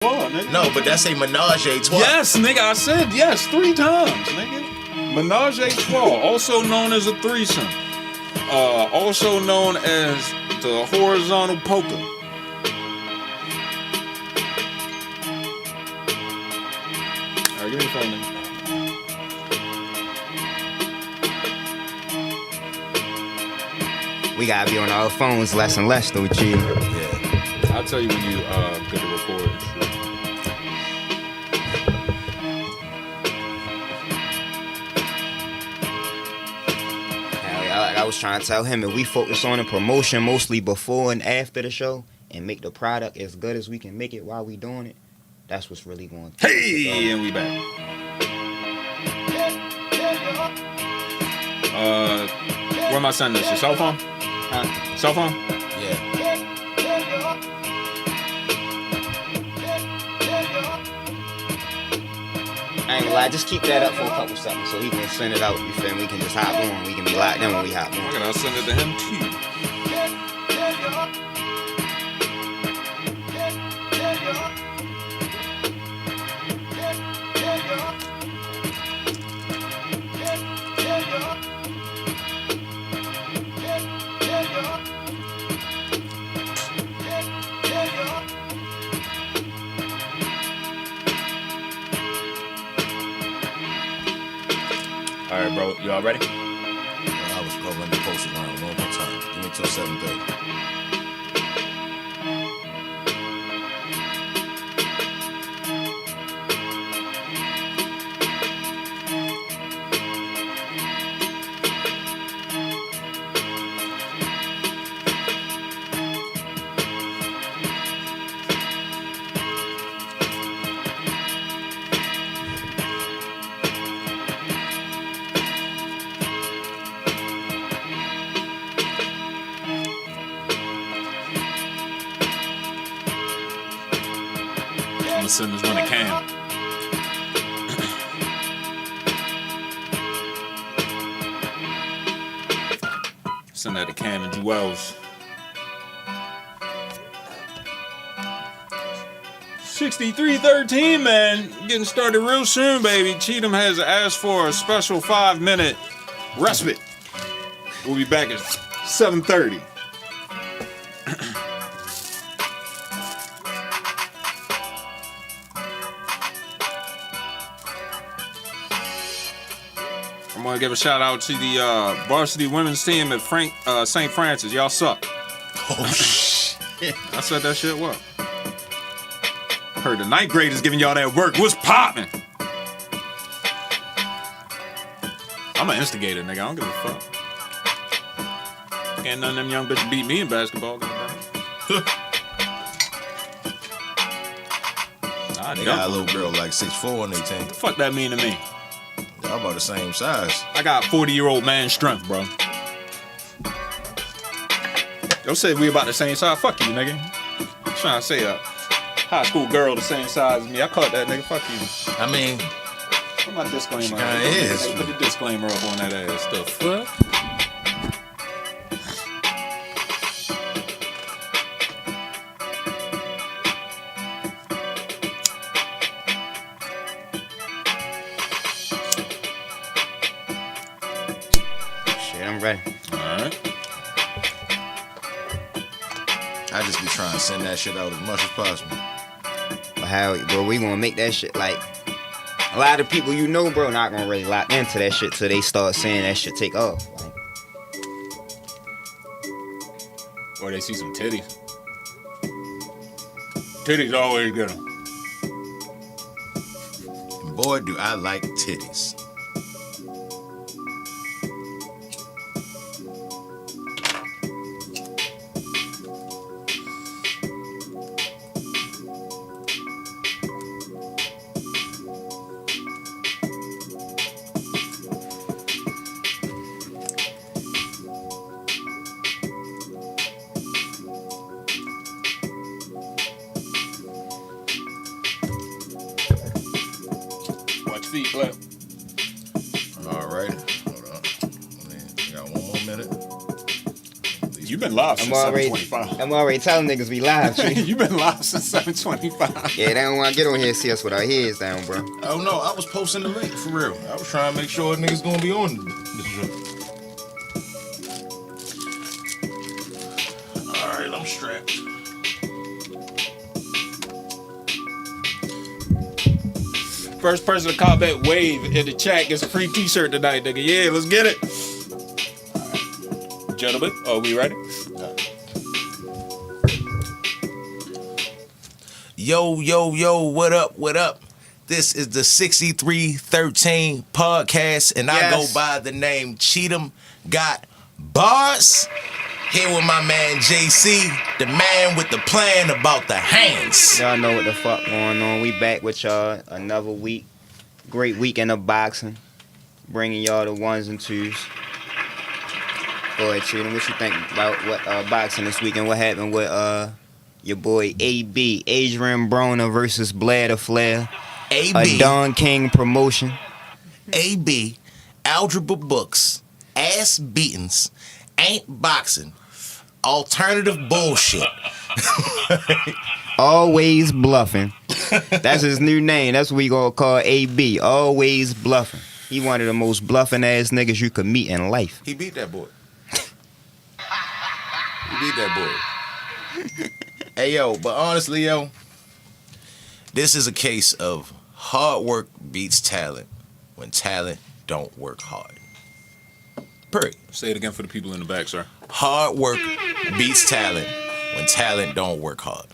Nigga. No, but that's a menage a trois. Yes, nigga, I said yes 3 times, nigga. Menage a trois, also known as a threesome. Also known as the horizontal poker. Alright, give me your phone, nigga. We gotta be on our phones less and less, though, G. Yeah. I'll tell you when you get to record and shit. Like I was trying to tell him, if we focus on the promotion mostly before and after the show and make the product as good as we can make it while we doing it, that's what's really going to Hey, and we back. Where am I sending this? Your cell phone? Huh? Cell phone? Yeah. I ain't gonna lie, just keep that up for a couple seconds so he can send it out. You feel me? We can just hop on. We can be locked in when we hop on. Okay, I'll send it to him too. All right, bro. You all ready? I was covering the post around one more time. Give me till 7:30. I'm gonna send this one to Cam. Send that to Cam and Jewels. 6313, man. Getting started real soon, baby. Cheatham has asked for a special 5-minute respite. We'll be back at 7:30. I'm gonna give a shout out to the varsity women's team at St. Francis. Y'all suck. Oh, shit. I said that shit well. Heard the 9th graders giving y'all that work. What's poppin'? I'm an instigator, nigga. I don't give a fuck. Can't none of them young bitches beat me in basketball. They got a little girl like 6'4" on their team. What the fuck that mean to me? Y'all about the same size. I got 40-year-old man strength, bro. Yo said we about the same size. Fuck you, nigga. I'm trying to say a high school girl the same size as me. I caught that, nigga. Fuck you. I mean, Put my disclaimer she on. kinda is. Put the disclaimer up on that ass. The fuck? Shit, I'm ready. Alright. I just be trying to send that shit out as much as possible. But how, bro, we gonna make that shit like a lot of people you know, bro, not gonna really lock into that shit till they start saying that shit take off. Like, Or they see some titties. Titties always good 'em. Boy, do I like titties. Watch feet clap. All right. Hold on. I got one more minute. At least You've been live since 7:25. I'm already telling niggas we live, Tree. You've been live since 7:25. Yeah, they don't want to get on here and see us with our heads down, bro. Oh no, I was posting the link for real. I was trying to make sure niggas gonna be on this joint. Alright, I'm strapped. First person to comment wave in the chat gets a free t-shirt tonight, nigga. Yeah, let's get it. All right. Gentlemen, are we ready? Yo, what up? This is the 6313 podcast, and I go by the name Cheatham Got Bars. Here with my man JC, the man with the plan about the hands. Y'all know what the fuck going on. We back with y'all another week. Great weekend of boxing. Bringing y'all the ones and twos. Go ahead, Cheatham. What you think about what boxing this weekend? What happened with your boy AB, Adrian Broner versus Blair the Flair? AB. A Don King promotion. AB, algebra books, ass beatings, ain't boxing, alternative bullshit. Always bluffing. That's his new name. That's what we gonna call AB. Always bluffing. He one of the most bluffing ass niggas you could meet in life. He beat that boy. Hey, yo, but honestly, yo, this is a case of hard work beats talent when talent don't work hard. Period. Say it again for the people in the back, sir. Hard work beats talent when talent don't work hard.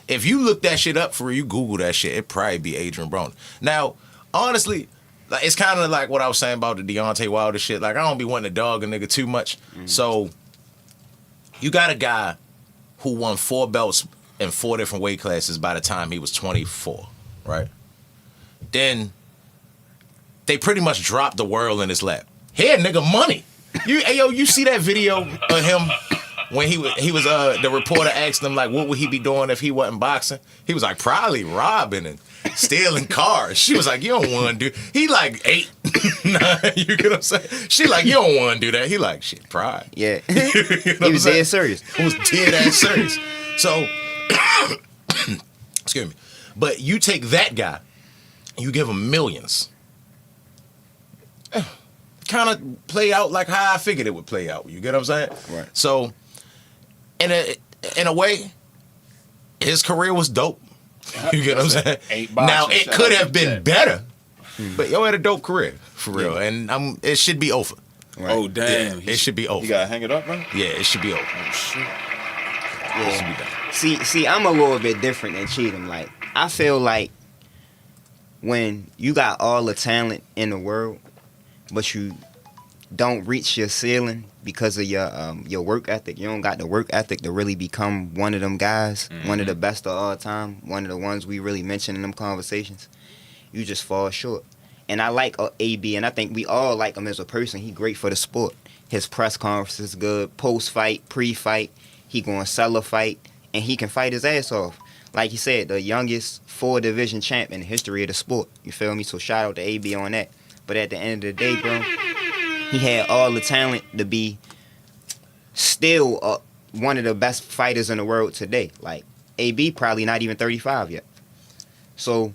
If you look that shit up for you, Google that shit, it'd probably be Adrian Broner. Now, honestly, like, it's kind of like what I was saying about the Deontay Wilder shit. Like, I don't be wanting to dog a nigga too much. So, you got a guy who won 4 belts in 4 different weight classes by the time he was 24, right? Then, they pretty much dropped the world in his lap. Here, nigga, money. You see that video of him when he was the reporter asked him, like, what would he be doing if he wasn't boxing? He was like, probably robbing and stealing cars. She was like, you don't want to do. He like 8, 9. You get what I'm saying? She like, you don't want to do that. He like, shit, pride. Yeah. You know He was dead serious. He was dead ass serious. So, excuse me. But you take that guy, you give him millions. Kind of play out like how I figured it would play out. You get what I'm saying? Right. So, in a way, his career was dope. You get what I'm saying? Now, it could have been better, but yo had a dope career, for real. And it should be over. Right. Oh, damn. Yeah, it should be over. You gotta hang it up, man? Yeah, it should be over. Oh, shit. Yeah. It should be done. See, I'm a little bit different than Cheatham. Like, I feel like when you got all the talent in the world, but you don't reach your ceiling because of your work ethic. You don't got the work ethic to really become one of them guys, one of the best of all time, one of the ones we really mention in them conversations. You just fall short. And I like AB, and I think we all like him as a person. He great for the sport. His press conference is good. Post-fight, pre-fight, he gonna sell a fight, and he can fight his ass off. Like he said, the youngest 4-division champ in the history of the sport. You feel me? So shout out to AB on that. But at the end of the day, bro, he had all the talent to be still one of the best fighters in the world today. Like, AB probably not even 35 yet. So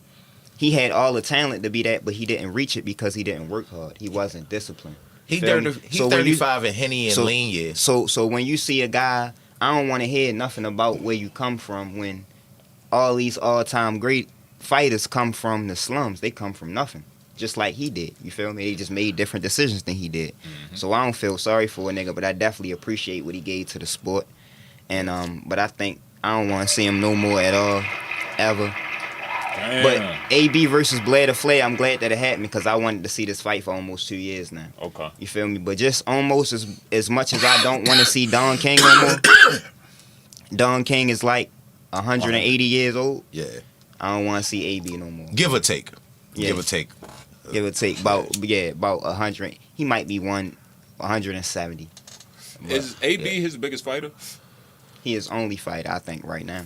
he had all the talent to be that, but he didn't reach it because he didn't work hard. He wasn't disciplined. He's 35 in Henny and lean years. So when you see a guy, I don't want to hear nothing about where you come from when all these all-time great fighters come from the slums. They come from nothing. Just like he did, you feel me? They just made different decisions than he did. So I don't feel sorry for a nigga, but I definitely appreciate what he gave to the sport. And but I think I don't want to see him no more at all, ever. Damn. But AB versus Blair the Flair, I'm glad that it happened because I wanted to see this fight for almost 2 years now. Okay. You feel me? But just almost as much as I don't want to see Don King no more. Don King is like 180 years old. Yeah. I don't want to see AB no more. Give or take. Yeah. Give or take. Give or take about 100. He might be 170. Is AB his biggest fighter? He is only fighter, I think, right now.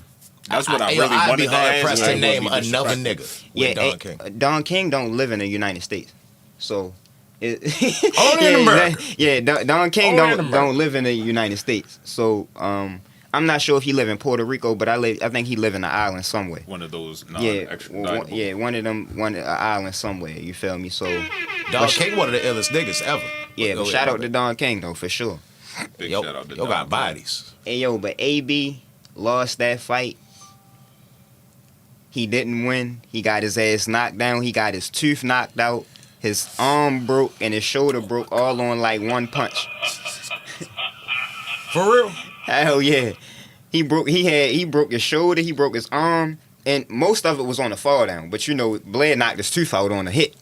That's what I really I'd wanted be to hard ask. pressed to Like, name was he another disrespectful? nigga. With Don King don't live in the United States, so Only in America. Don King Only in America. don't live in the United States. So I'm not sure if he live in Puerto Rico, but I think he live in an island somewhere. One of those Yeah, non-extraditable. one of them, an island somewhere. You feel me? So Don King, one of the illest niggas ever. yeah, Go but ahead, shout my out to bad. Don King though for sure. Big Yo, shout out to yo Don got King. bodies. Hey yo, but AB lost that fight. He didn't win. He got his ass knocked down. He got his tooth knocked out. His arm broke and his shoulder broke all on like one punch. For real? Hell yeah. He broke his shoulder, he broke his arm, and most of it was on the fall down. But you know, Blair knocked his tooth out on the hit.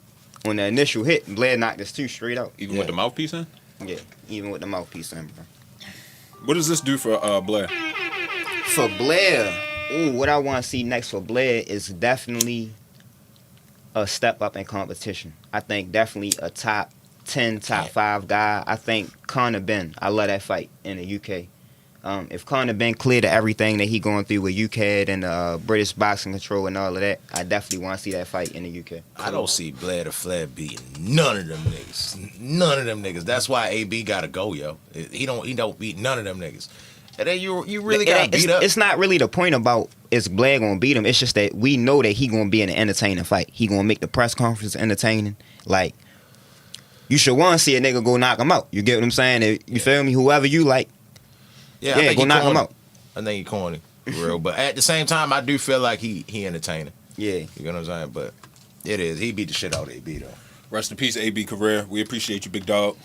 On the initial hit, Blair knocked his tooth straight out. Even with the mouthpiece in? Yeah, even with the mouthpiece in, bro. What does this do for Blair? For Blair, what I want to see next for Blair is definitely a step up in competition. I think definitely a top 10, top 5 guy. I think Conor Ben. I love that fight in the UK. If Conor Ben cleared to everything that he going through with UCAD and British Boxing Control and all of that, I definitely want to see that fight in the UK. I don't see Blair the Flair beating none of them niggas. None of them niggas. That's why AB gotta go, yo. He don't beat none of them niggas. And then you really got beat up. It's not really the point about is Blair gonna beat him. It's just that we know that he gonna be in an entertaining fight. He gonna make the press conference entertaining. Like, you should want to see a nigga go knock him out. You get what I'm saying? You feel me? Whoever you like, Yeah, I think go he knock him corny. out. I think he corny, for real. But at the same time, I do feel like he entertaining. Yeah. You know what I'm saying? But it is. He beat the shit out of AB, though. Rest in peace, AB career. We appreciate you, big dog.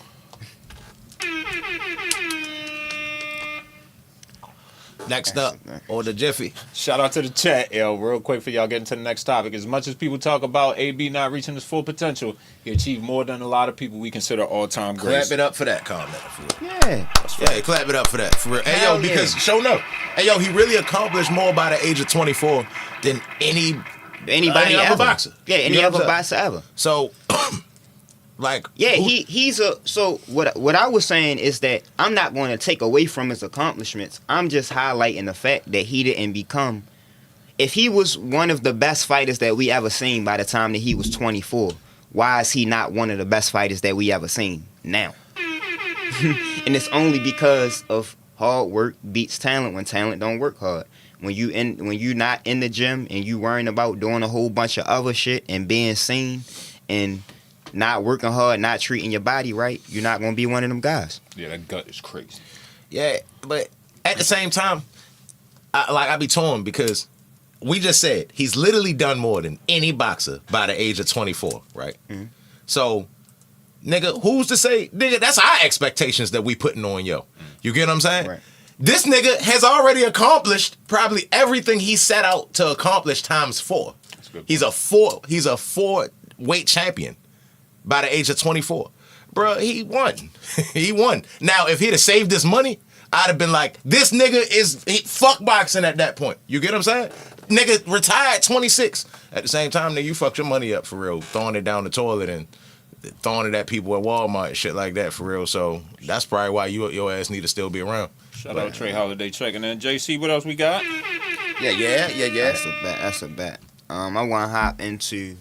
Next up, or the Jiffy. Shout out to the chat, yo. Real quick for y'all getting to the next topic. As much as people talk about AB not reaching his full potential, he achieved more than a lot of people we consider all-time Clap greats. it up for that comment. For real. Yeah. Yeah, clap it up for that. For real. Hey, yo, Hell because yeah. show no. Hey, yo, he really accomplished more by the age of 24 than Anybody Any other ever. boxer. Yeah, You any know what other I'm boxer ever. So, like, Yeah, who- he's a. So what I was saying is that I'm not going to take away from his accomplishments. I'm just highlighting the fact that he didn't become. If he was one of the best fighters that we ever seen by the time that he was 24, why is he not one of the best fighters that we ever seen now? And it's only because of hard work beats talent when talent don't work hard. When you not in the gym and you worrying about doing a whole bunch of other shit and being seen and not working hard, not treating your body right, you're not gonna be one of them guys. Yeah, that gut is crazy. yeah, but at the same time, I be torn because we just said he's literally done more than any boxer by the age of 24, right? Mm-hmm. So, nigga, who's to say, nigga, that's our expectations that we putting on yo. You get what I'm saying? Right. This nigga has already accomplished probably everything he set out to accomplish times 4. good He's a 4 weight champion by the age of 24. Bruh, he won. He won. Now, if he'd have saved this money, I'd have been like, this nigga fuck boxing at that point. You get what I'm saying? Nigga retired 26. At the same time, nigga, you fucked your money up for real, throwing it down the toilet and throwing it at people at Walmart and shit like that for real. So that's probably why your ass need to still be around. Shout out Trey Holiday checking in. JC, what else we got? Yeah. That's a bet. I want to hop into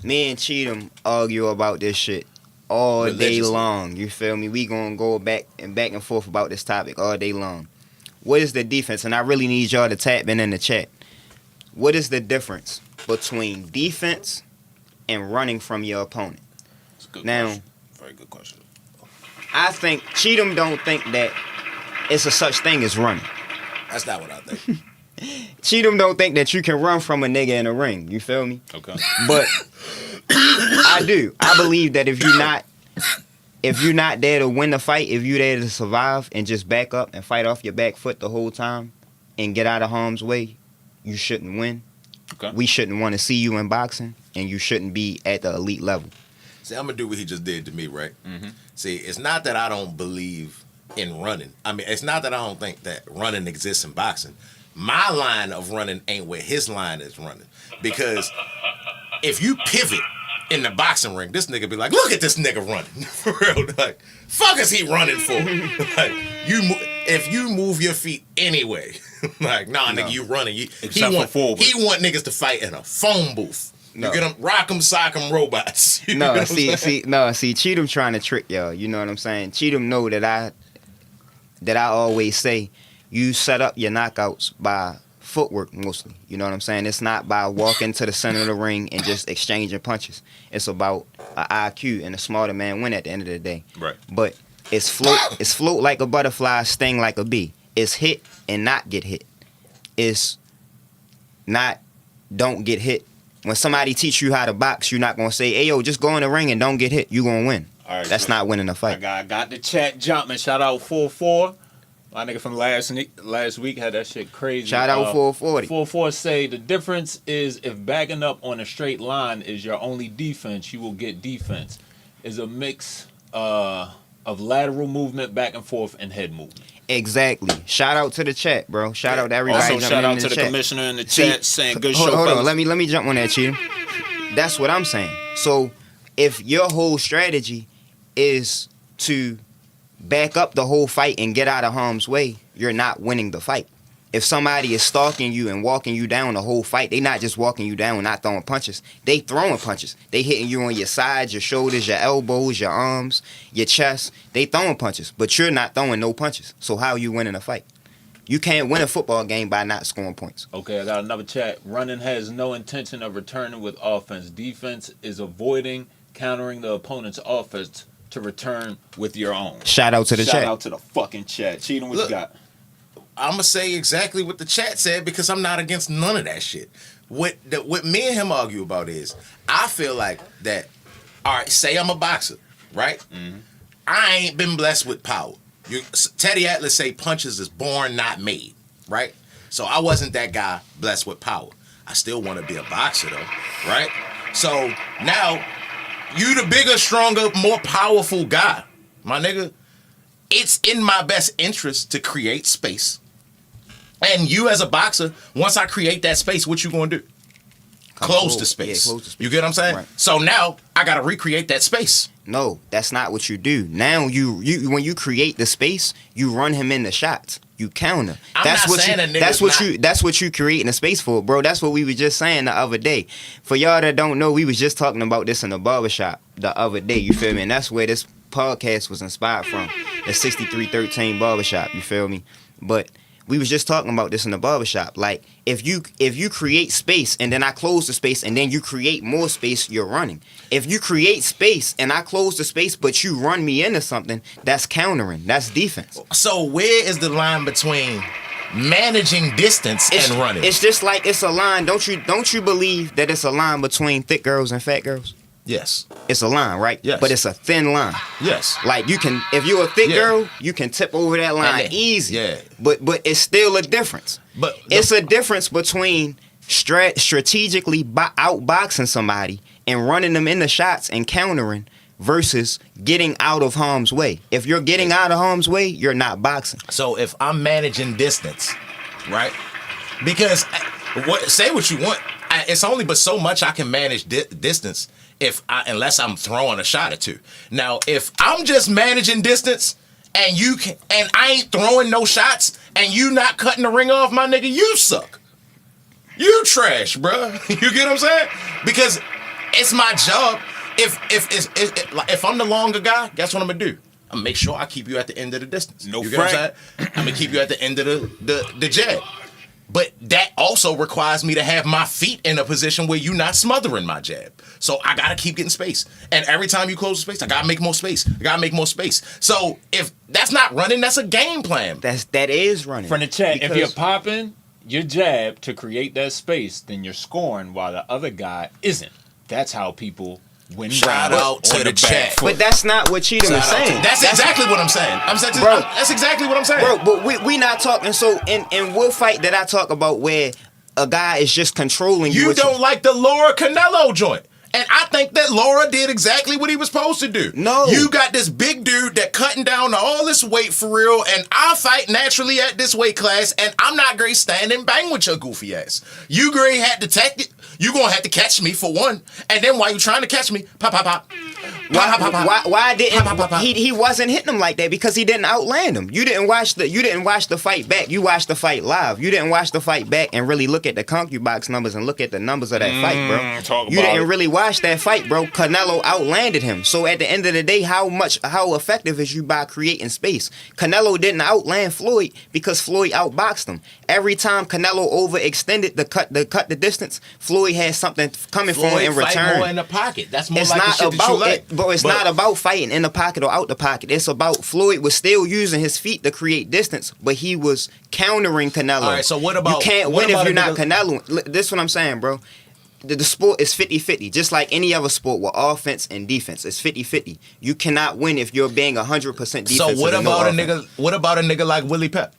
me and Cheatham argue about this shit all day Religiously. long. You feel me? We gonna go back and forth about this topic all day long. What is the defense? And I really need y'all to tap in the chat. What is the difference between defense and running from your opponent? It's a good Now- question. Very good question. I think Cheatham don't think that it's a such thing as running. That's not what I think. Cheatham don't think that you can run from a nigga in a ring. You feel me? Okay. But I do. I believe that if you're not there to win the fight, if you're there to survive and just back up and fight off your back foot the whole time and get out of harm's way, you shouldn't win. Okay. We shouldn't want to see you in boxing, and you shouldn't be at the elite level. See, I'm gonna do what he just did to me, right? Mm-hmm. See, it's not that I don't believe in running. I mean, it's not that I don't think that running exists in boxing. My line of running ain't where his line is running. Because if you pivot in the boxing ring, this nigga be like, look at this nigga running. For real. Like, fuck is he running for? Like, if you move your feet anyway, like, nah, nigga, you running. He Except for want forward. niggas to fight in a phone booth. No. You get them, rock 'em, sock 'em robots. You know No, what I'm saying? see, Cheatham trying to trick y'all. You know what I'm saying? Cheatham know that I always say, you set up your knockouts by footwork mostly. You know what I'm saying? It's not by walking to the center of the ring and just exchanging punches. It's about an IQ, and the smarter man win at the end of the day. Right. But it's float like a butterfly, sting like a bee. It's hit and not get hit. It's not don't get hit. When somebody teach you how to box, you're not gonna say, "Hey yo, just go in the ring and don't get hit." You gonna win. All right, That's not winning a fight. I got the chat jumping. Shout out 4-4. My nigga from last week had that shit crazy. Shout out 440. 4-4 say the difference is if backing up on a straight line is your only defense, you will get defense. Is a mix of lateral movement, back and forth, and head movement. Exactly. Shout out to the chat, bro. Shout out to everybody. Also, jumping shout out in to the chat. commissioner in the See, chat saying good hold show. on, fellas. let me jump on that, Cheatham. That's what I'm saying. So if your whole strategy is to back up the whole fight and get out of harm's way, you're not winning the fight. If somebody is stalking you and walking you down the whole fight, they not just walking you down and not throwing punches. They throwing punches. They hitting you on your sides, your shoulders, your elbows, your arms, your chest. They throwing punches, but you're not throwing no punches. So how are you winning a fight? You can't win a football game by not scoring points. Okay, I got another chat. Running has no intention of returning with offense. Defense is avoiding countering the opponent's offense to return with your own. Shout out to the chat. Shout out to the fucking chat. Cheating, what Look, you got? I'm gonna say exactly what the chat said because I'm not against none of that shit. What me and him argue about is, I feel like that. All right, say I'm a boxer, right? Mm-hmm. I ain't been blessed with power. Teddy Atlas say punches is born, not made, right? So I wasn't that guy blessed with power. I still want to be a boxer though, right? So now you the bigger, stronger, more powerful guy, my nigga. It's in my best interest to create space. And you as a boxer, once I create that space, what you gonna do? Close the space. Yeah, close the space. You get what I'm saying? Right. So now I gotta recreate that space. No, that's not what you do. Now you when you create the space, you run him into shots. You counter. That's what you creating a space for, bro. That's what we were just saying the other day. For y'all that don't know, we was just talking about this in the barbershop the other day. You feel me? And that's where this podcast was inspired from. The 6313 barbershop. You feel me? But we was just talking about this in the barbershop. Like, if you create space and then I close the space and then you create more space, you're running. If you create space and I close the space but you run me into something, that's countering. That's defense. So where is the line between managing distance and running? It's just like it's a line. Don't you believe that it's a line between thick girls and fat girls? Yes. It's a line, right? Yes. But it's a thin line. Yes. Like you can, if you're a thick girl, you can tip over that line easy. Yeah. But it's still a difference. But it's a difference between strategically outboxing somebody and running them into shots and countering versus getting out of harm's way. If you're getting out of harm's way, you're not boxing. So if I'm managing distance, right? Because say what you want. It's only but so much I can manage distance unless I'm throwing a shot or two. Now, if I'm just managing distance and I ain't throwing no shots and you not cutting the ring off, my nigga, you suck. You trash, bruh. You get what I'm saying? Because it's my job. If I'm the longer guy, guess what I'm gonna do? I'm gonna make sure I keep you at the end of the distance. No, you get what I'm saying? I'm gonna keep you at the end of the jab. But that also requires me to have my feet in a position where you're not smothering my jab. So I gotta keep getting space. And every time you close the space, I gotta make more space. So if that's not running, that's a game plan. That is running. From the chat, if you're popping your jab to create that space, then you're scoring while the other guy isn't. That's how people win. Shout out to the chat. But that's not what Cheatham is saying. That's exactly what I'm saying. That's exactly what I'm saying. Bro, but we not talking. So in what fight did I talk about where a guy is just controlling you? You don't like the Laura Canelo joint. And I think that Laura did exactly what he was supposed to do. No. You got this big dude that cutting down to all this weight for real, and I fight naturally at this weight class, and I'm not great standing bang with your goofy ass. You great had to take it. You gonna have to catch me for one. And then while you trying to catch me, pop, pop, pop. Why didn't he wasn't hitting him like that? Because he didn't outland him. You didn't watch the fight back. You watched the fight live. You didn't watch the fight back and really look at the ConcuBox numbers and look at the numbers of that fight, bro. You didn't really watch that fight, bro. Canelo outlanded him. So at the end of the day, how effective is you by creating space? Canelo didn't outland Floyd because Floyd outboxed him. Every time Canelo overextended the distance, Floyd had something coming for him in return. Fight more in the pocket. That's more It's like the not shit that you about like. it, but it's not about fighting in the pocket or out the pocket. It's about Floyd was still using his feet to create distance, but he was countering Canelo. All right, so what about... You can't win if you're not Canelo. This is what I'm saying, bro. The sport is 50-50, just like any other sport with offense and defense. It's 50-50. You cannot win if you're being 100% defensive. So what and no about a offense. nigga? What about a nigga like Willie Pep?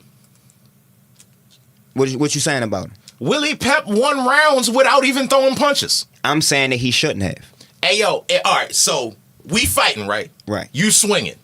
What you saying about him? Willie Pep won rounds without even throwing punches. I'm saying that he shouldn't have. Hey, yo, all right, so we fighting, right? Right. You swinging.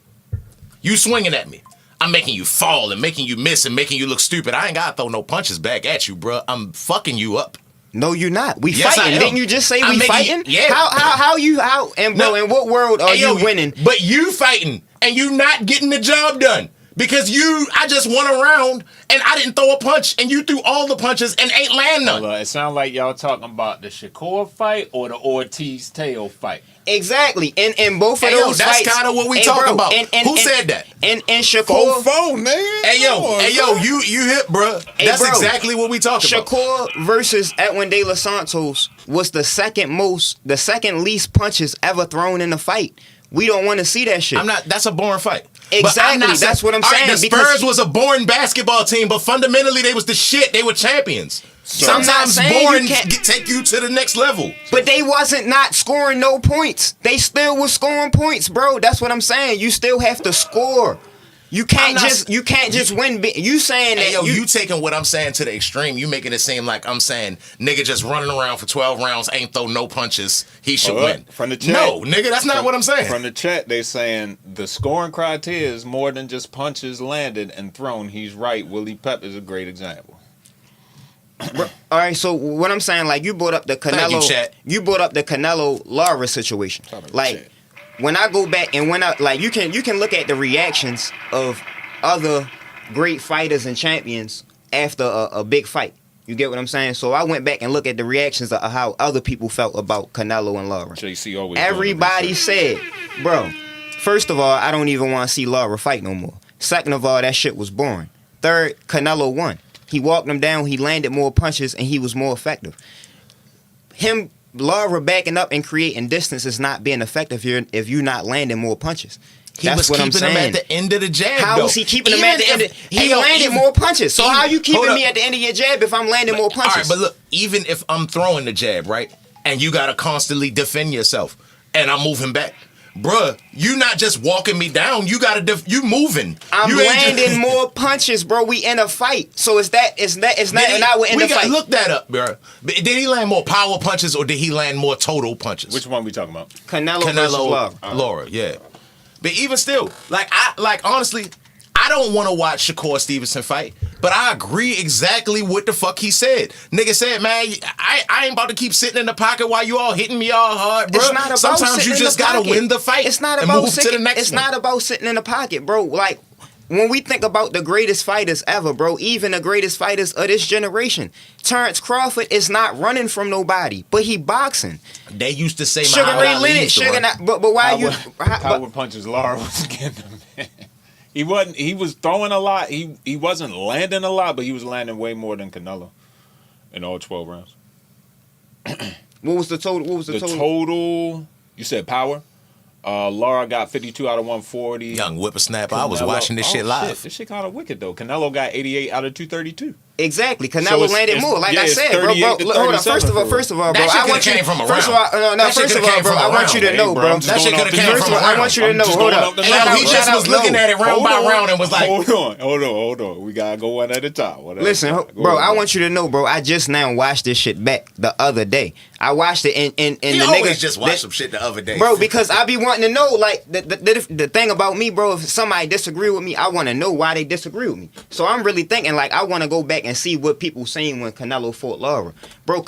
You swinging at me. I'm making you fall and making you miss and making you look stupid. I ain't gotta throw no punches back at you, bro. I'm fucking you up. No, you're not. We Yes, I fighting. am. Didn't you just say I'm we making- fighting? yeah. How and bro, No. in what world are Hey, yo, you winning? But you fighting and you not getting the job done. Because I just won a round and I didn't throw a punch and you threw all the punches and ain't land none. It sounds like y'all talking about the Shakur fight or the Ortiz Teo fight. Exactly. In both of Hey, yo, those that's fights. kinda what we Hey, talking bro, about. Who said that? And Shakur. 4-4, nigga. Hey yo, you hit, bruh. Hey, That's bro. exactly what we talking about. Shakur versus Edwin De Los Santos was the second least punches ever thrown in a fight. We don't want to see that shit. That's a boring fight. But Exactly, I'm not that's saying- what I'm all right, saying, the because- Spurs was a boring basketball team, but fundamentally they was the shit. They were champions. So I'm not Sometimes saying you boring can't- take you to the next level. But they wasn't not scoring no points. They still was scoring points, bro. That's what I'm saying. You still have to score. You can't just win. You saying Hey, that yo, you taking what I'm saying to the extreme. You making it seem like I'm saying nigga just running around for 12 rounds, ain't throw no punches. He should win. From the chat, No, nigga, that's not what I'm saying. From the chat, they saying the scoring criteria is more than just punches landed and thrown. He's right. Willie Pep is a great example. All right, so what I'm saying, like you brought up the Thank you, Canelo, chat. you brought up the Canelo Lara situation. Like chat. when I go back and when I like you can look at the reactions of other great fighters and champions after a big fight. You get what I'm saying? So I went back and looked at the reactions of how other people felt about Canelo and Lara. JC always. Everybody said, bro, first of all, I don't even want to see Lara fight no more. Second of all, that shit was boring. Third, Canelo won. He walked him down, he landed more punches, and he was more effective. Lara backing up and creating distance is not being effective if you're not landing more punches. He That's was what I'm keeping him saying. at the end of the jab. How though. is he keeping him Even at the end? if- He hey, yo, landed even- more punches. So how you keeping hold me up. at the end of your jab if I'm landing more punches? All right, but look, even if I'm throwing the jab, right, and you gotta constantly defend yourself, and I'm moving back, bruh, you not just walking me down. You gotta you moving. I'm you ain't landing just- more punches, bro. We in a fight, so it's not Did he- now we're in we a gotta fight. look that up, bruh. But did he land more power punches or did he land more total punches? Which one we talking about? Canelo versus Lara. Lara, yeah. But even still, honestly, I don't want to watch Shakur Stevenson fight, but I agree exactly what the fuck he said. Nigga said, man, I ain't about to keep sitting in the pocket while you all hitting me all hard, bro. It's not about Sometimes sitting you in just the gotta pocket. win the fight. It's not and about move sitting. to the next It's one. not about sitting in the pocket, bro. Like when we think about the greatest fighters ever, bro, even the greatest fighters of this generation, Terrence Crawford is not running from nobody, but he boxing. They used to say Sugar Muhammad Ray Ali Leonard, used to Sugar, run. not, but why you? Power punches Lara was getting him. He wasn't. He was throwing a lot. He wasn't landing a lot, but he was landing way more than Canelo in all 12 rounds. What was the total? What was The total. You said power. Lara got 52 out of 140. Young whippersnapper. I was Canelo- watching this shit live. Shit. This shit kind of wicked though. Canelo got 88 out of 232. Exactly, So Canelo it's- landed it's- more. Like yeah, I it's said, bro. 38 to Look, hold on. 37 First of all, That bro, shit I coulda want you. came from a First of round. all, no, That shit first of coulda all, came bro, from a I want round. you to Hey, know, bro, bro. I'm just That shit going coulda off came the- First from of all, a I round. want you to I'm know. just Hold going up. off the Hey, top, yo, he bro. just was looking at it round by round and was like, Hold on. We gotta go one at a time. Listen, bro, I want you to know, bro. I just now watched this shit back the other day. I watched it and He the always nigga just watched some shit the other day. bro, because I be wanting to know, like, the thing about me, bro, if somebody disagree with me, I want to know why they disagree with me. So I'm really thinking, like, I want to go back and see what people saying when Canelo fought Lara. Bro,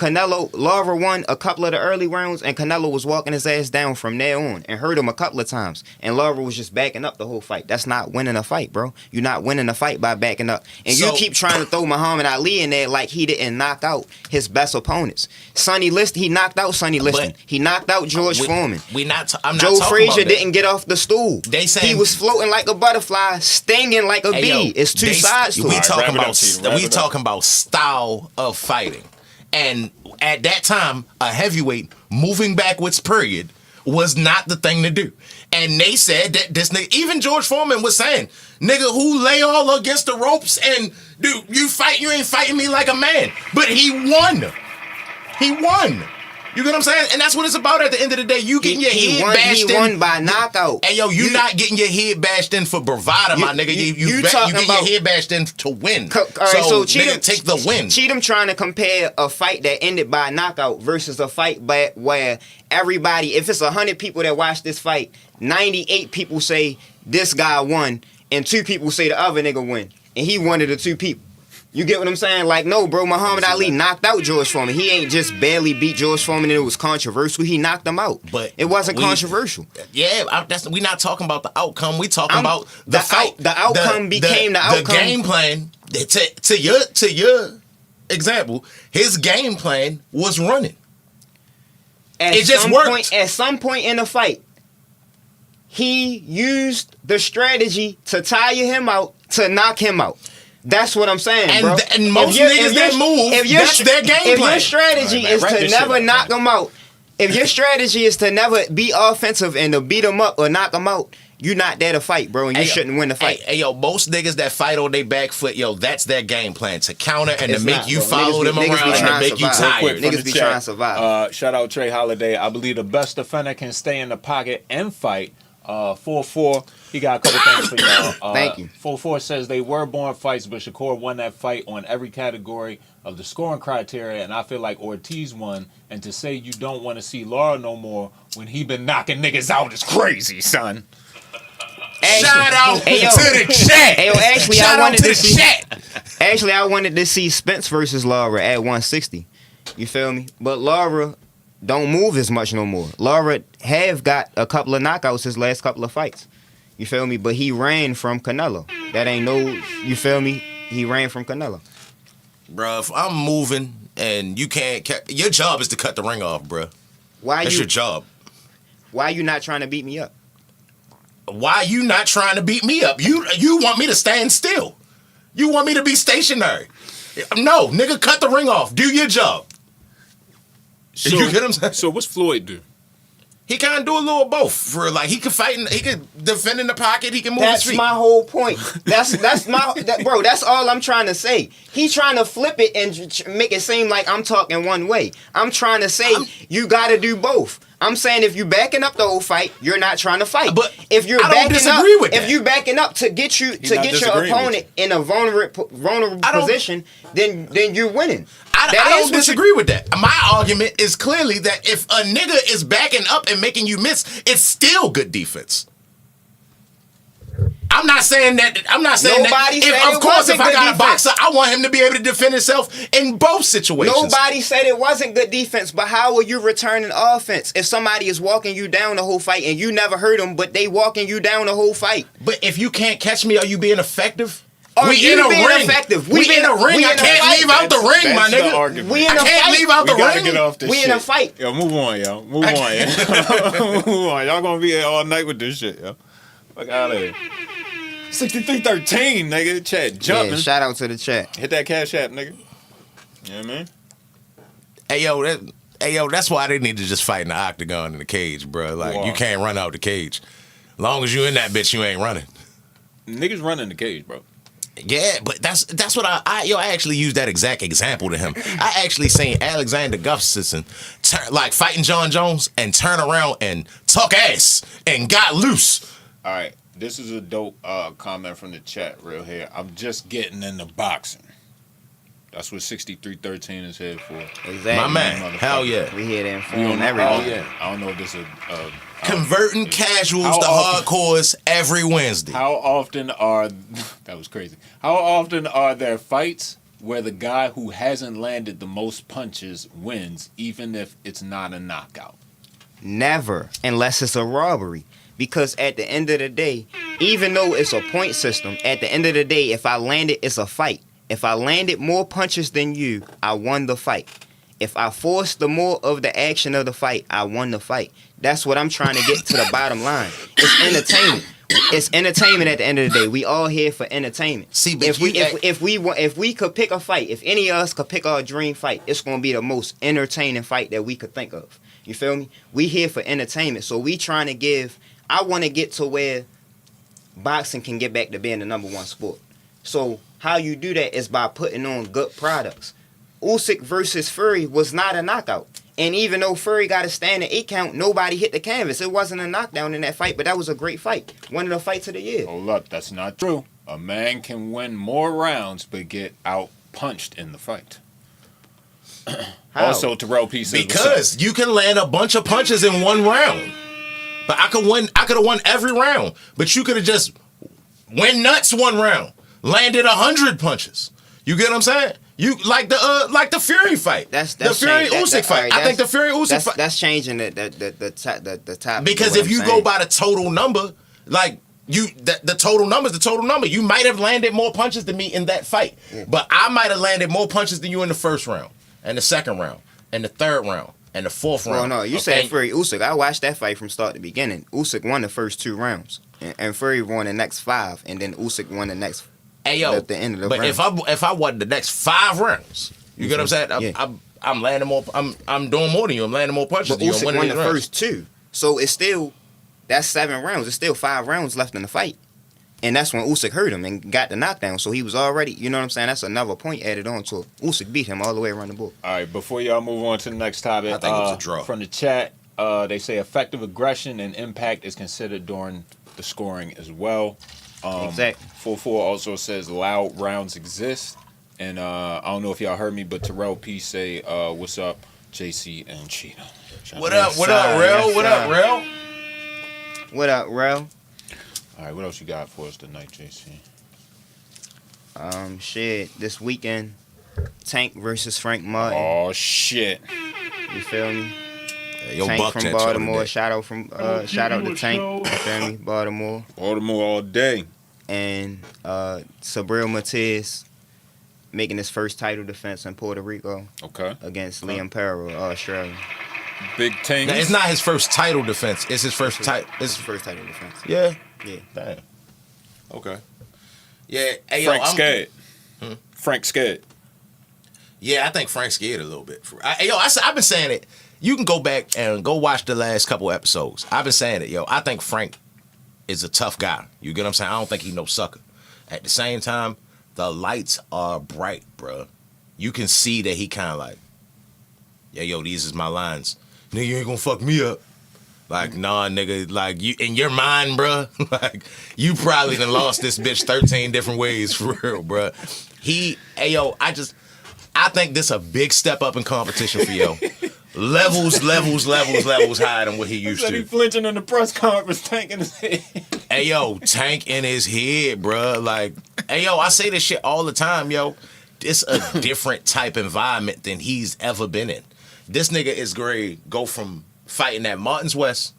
Lara won a couple of the early rounds, and Canelo was walking his ass down from there on and hurt him a couple of times. And Lara was just backing up the whole fight. That's not winning a fight, bro. You're not winning a fight by backing up. And you keep trying to throw Muhammad Ali in there like he didn't knock out his best opponents. Sonny Liston, he knocked out Sonny Liston. He knocked out George Foreman. I'm not Joe talking Frazier about didn't get off the stool. They saying he was floating like a butterfly, stinging like a bee. Yo, It's two sides to we it. talking about style of fighting, and at that time, a heavyweight moving backwards period was not the thing to do. And they said that this nigga, even George Foreman was saying, nigga who lay all against the ropes and dude, you ain't fighting me like a man. But he won. He won. You get what I'm saying? And that's what it's about at the end of the day. You getting your head bashed in. He won by knockout. Hey, yo, you not getting your head bashed in for bravado, my nigga. You get your head bashed in to win. All right, so nigga, take the win. Cheatham trying to compare a fight that ended by knockout versus a fight where everybody, if it's 100 people that watch this fight, 98 people say this guy won, and 2 people say the other nigga win. And he one of the 2 people. You get what I'm saying? Like, no, bro, Muhammad Ali knocked out George Foreman. He ain't just barely beat George Foreman and it was controversial. He knocked him out. But it wasn't controversial. Yeah, we not talking about the outcome. We talking about the fight. The outcome became the outcome. The game plan, to your example, his game plan was running. It just worked. At some point in the fight, he used the strategy to tire him out, to knock him out. That's what I'm saying, bro. And most niggas that move, that's their game plan. If your strategy is to never knock them out, if your strategy is to never be offensive and to beat them up or knock them out, you're not there to fight, bro, and you shouldn't win the fight. Hey, yo, most niggas that fight on their back foot, yo, that's their game plan, to counter and to make you follow them around and to make you tired. Niggas be trying to survive. Shout out Trey Holiday. I believe the best defender can stay in the pocket and fight. 4-4. He got a couple things for y'all. Thank you. 4-4 says they were born fights, but Shakur won that fight on every category of the scoring criteria, and I feel like Ortiz won. And to say you don't want to see Lara no more when he been knocking niggas out is crazy, son. Shout out to the chat. Hey, yo, actually, I wanted to see Spence versus Lara at 160. You feel me? But Lara don't move as much no more. Lara have got a couple of knockouts his last couple of fights. You feel me? But he ran from Canelo. That ain't no, you feel me? He ran from Canelo. Bruh, if I'm moving and you can't, your job is to cut the ring off, bruh. That's your job. Why you not trying to beat me up? Why you not trying to beat me up? You want me to stand still. You want me to be stationary. No, nigga, cut the ring off. Do your job. So, you get what I'm saying? So what's Floyd do? He kind of do a little of both. For like, he could fight, he could defend in the pocket, he can move his feet. That's my whole point. Bro, that's all I'm trying to say. He trying to flip it and make it seem like I'm talking one way. I'm trying to say you got to do both. I'm saying if you backing up the whole fight, you're not trying to fight. But if you're I don't disagree with that. If you backing up to get your opponent in a vulnerable position, then you're winning. I don't disagree with that. My argument is clearly that if a nigga is backing up and making you miss, it's still good defense. I'm not saying that. Of course, if I got a boxer, I want him to be able to defend himself in both situations. Nobody said it wasn't good defense, but how are you returning offense if somebody is walking you down the whole fight and you never hurt them, but they walking you down the whole fight? But if you can't catch me, are you being effective? We in a ring. Effective. We in a ring. I can't leave out the ring, my nigga. We in a fight. I can't leave out the ring. Get off this we shit. In a fight. Yo, move on, yo. Move on, yo. Move on. Y'all gonna be here all night with this shit, yo. Fuck out of here. 6313, nigga. Chat jumping. Yeah, shout out to the chat. Hit that cash app, nigga. You know what I mean? Hey, yo, that's why they need to just fight in the octagon in the cage, bro. Like, you can't run out the cage. Long as you in that bitch, you ain't running. Niggas running the cage, bro. Yeah, but that's what I actually used that exact example to him. I actually seen Alexander Gustafsson like fighting John Jones and turn around and tuck ass and got loose. All right, this is a dope comment from the chat real here. I'm just getting into boxing. That's what 6313 is here for. Exactly. My man, hell yeah. We here to Oh inform everybody. yeah. I don't know if this is Converting casuals How to often- hardcores every Wednesday. How often are that was crazy? How often are there fights where the guy who hasn't landed the most punches wins, even if it's not a knockout? Never, unless it's a robbery. Because at the end of the day, even though it's a point system, at the end of the day, if I landed, it's a fight. If I landed more punches than you, I won the fight. If I forced the more of the action of the fight, I won the fight. That's what I'm trying to get to the bottom line. It's entertainment. It's entertainment at the end of the day. We all here for entertainment. See, but if we could pick a fight, if any of us could pick our dream fight, it's gonna be the most entertaining fight that we could think of. You feel me? We here for entertainment, so we trying to give. I want to get to where boxing can get back to being the number one sport. So how you do that is by putting on good products. Usyk versus Fury was not a knockout. And even though Fury got a standing 8 count, nobody hit the canvas. It wasn't a knockdown in that fight, but that was a great fight. One of the fights of the year. Hold up, that's not true. A man can win more rounds but get out punched in the fight. How? Also, Terrell P says, Because you can land a bunch of punches in one round. But I could have won every round. But you could have just went nuts one round. Landed 100 punches. You get what I'm saying? You like the Fury fight. That's the Fury Usyk fight. right, I think the Fury Usyk fight. That's changing the top. Because if you go by the total number, like the total number is the total number. You might have landed more punches than me in that fight, but I might have landed more punches than you in the first round, and the second round, and the third round, and the fourth round. Well, no, you said Fury Usyk. I watched that fight from start to beginning. Usyk won the first 2 rounds, and Fury won the next 5, and then Usyk won the next. Hey yo, at the end of the but round. if I won the next 5 rounds, you get what I'm saying? Yeah. I'm landing more. I'm doing more than you. I'm landing more punches But than you. I'm Usyk winning won the these rounds. first 2, so it's still that's 7 rounds. It's still 5 rounds left in the fight, and that's when Usyk hurt him and got the knockdown. So he was already, you know what I'm saying? That's another point added on to it. Usyk beat him all the way around the board. All right, before y'all move on to the next topic, I think it was a draw. From the chat, they say effective aggression and impact is considered during the scoring as well. Exactly. 44 also says loud rounds exist. And I don't know if y'all heard me, but Terrell P say, what's up, JC and Cheetah. What up? What up, Rel? What up, Rel? What up, Rel? All right, what else you got for us tonight, JC? Shit. This weekend, Tank versus Frank Martin. Oh, shit. You feel me? Yo, Tank Buck from chat Baltimore. today. Shout out to Tank. You feel me? Baltimore. Baltimore all day. And Sabril Matiz making his first title defense in Puerto Rico Okay. against Liam Perro, Australia. Big Tank. Now, it's not his first title defense. It's his first title. It's his first title defense. Yeah. Yeah. Damn. Okay. Yeah. Hey, Frank yo, scared. Frank scared. Yeah, I think Frank's scared a little bit. I've been saying it. You can go back and go watch the last couple episodes. I've been saying it, yo. I think Frank is a tough guy. You get what I'm saying? I don't think he's no sucker. At the same time, the lights are bright, bruh. You can see that he kind of like, yeah, yo, these is my lines. Nigga, you ain't gonna fuck me up. Like, nah, nigga, like, you in your mind, bruh, like, you probably done lost this bitch 13 different ways, for real, bruh. I think this a big step up in competition for yo. levels higher than what he used Said he to. flinching in the press conference, Tank in his head. Hey, yo, Tank in his head, bruh. Like, hey, yo, I say this shit all the time, yo. It's a different type environment than he's ever been in. This nigga is going to go from fighting at Martin's West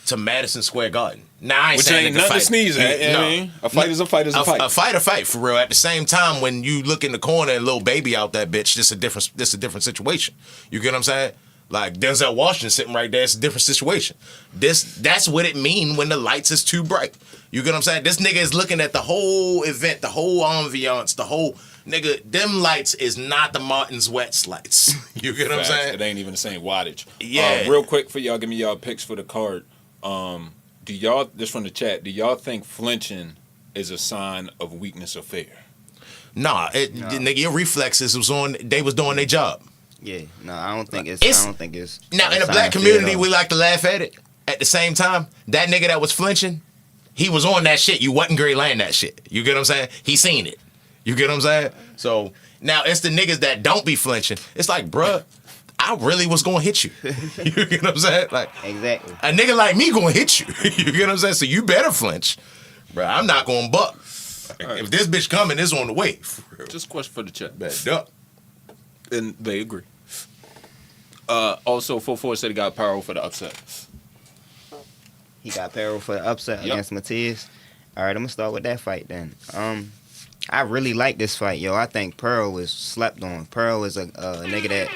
to Madison Square Garden. Now, I ain't Which saying ain't that the nothing to fight- sneeze at. No. You know what I mean? A fight is a fight is a fight. A fight, for real. At the same time, when you look in the corner and little baby out that bitch, this a different situation. You get what I'm saying? Like Denzel Washington sitting right there, it's a different situation. That's what it mean when the lights is too bright. You get what I'm saying? This nigga is looking at the whole event, the whole ambiance, the whole nigga. Them lights is not the Martin's Wets lights. You get what I'm Facts. saying? It ain't even the same wattage. Yeah. Real quick for y'all, give me y'all picks for the card. Do y'all, this from the chat, do y'all think flinching is a sign of weakness or fear? Nah, nigga, your reflexes they was doing their job. Yeah, no, I don't think it's. Now in the black community, we like to laugh at it. At the same time, that nigga that was flinching, he was on that shit. You wasn't great laying that shit. You get what I'm saying? He seen it. You get what I'm saying? So Now it's the niggas that don't be flinching. It's like, bruh, I really was gonna hit you. You get what I'm saying? Like, Exactly. a nigga like me gonna hit you. You get what I'm saying? So you better flinch, bruh. I'm not gonna buck. Right. If this bitch coming, it's on the way. For real. Just a question for the chat. Better duck. And they agree. Also, 4-4 said he got Paro for the upset. He got Peril for the upset against Matias. All right, I'm gonna start with that fight then. I really like this fight, yo. I think Pearl was slept on. Pearl is a nigga that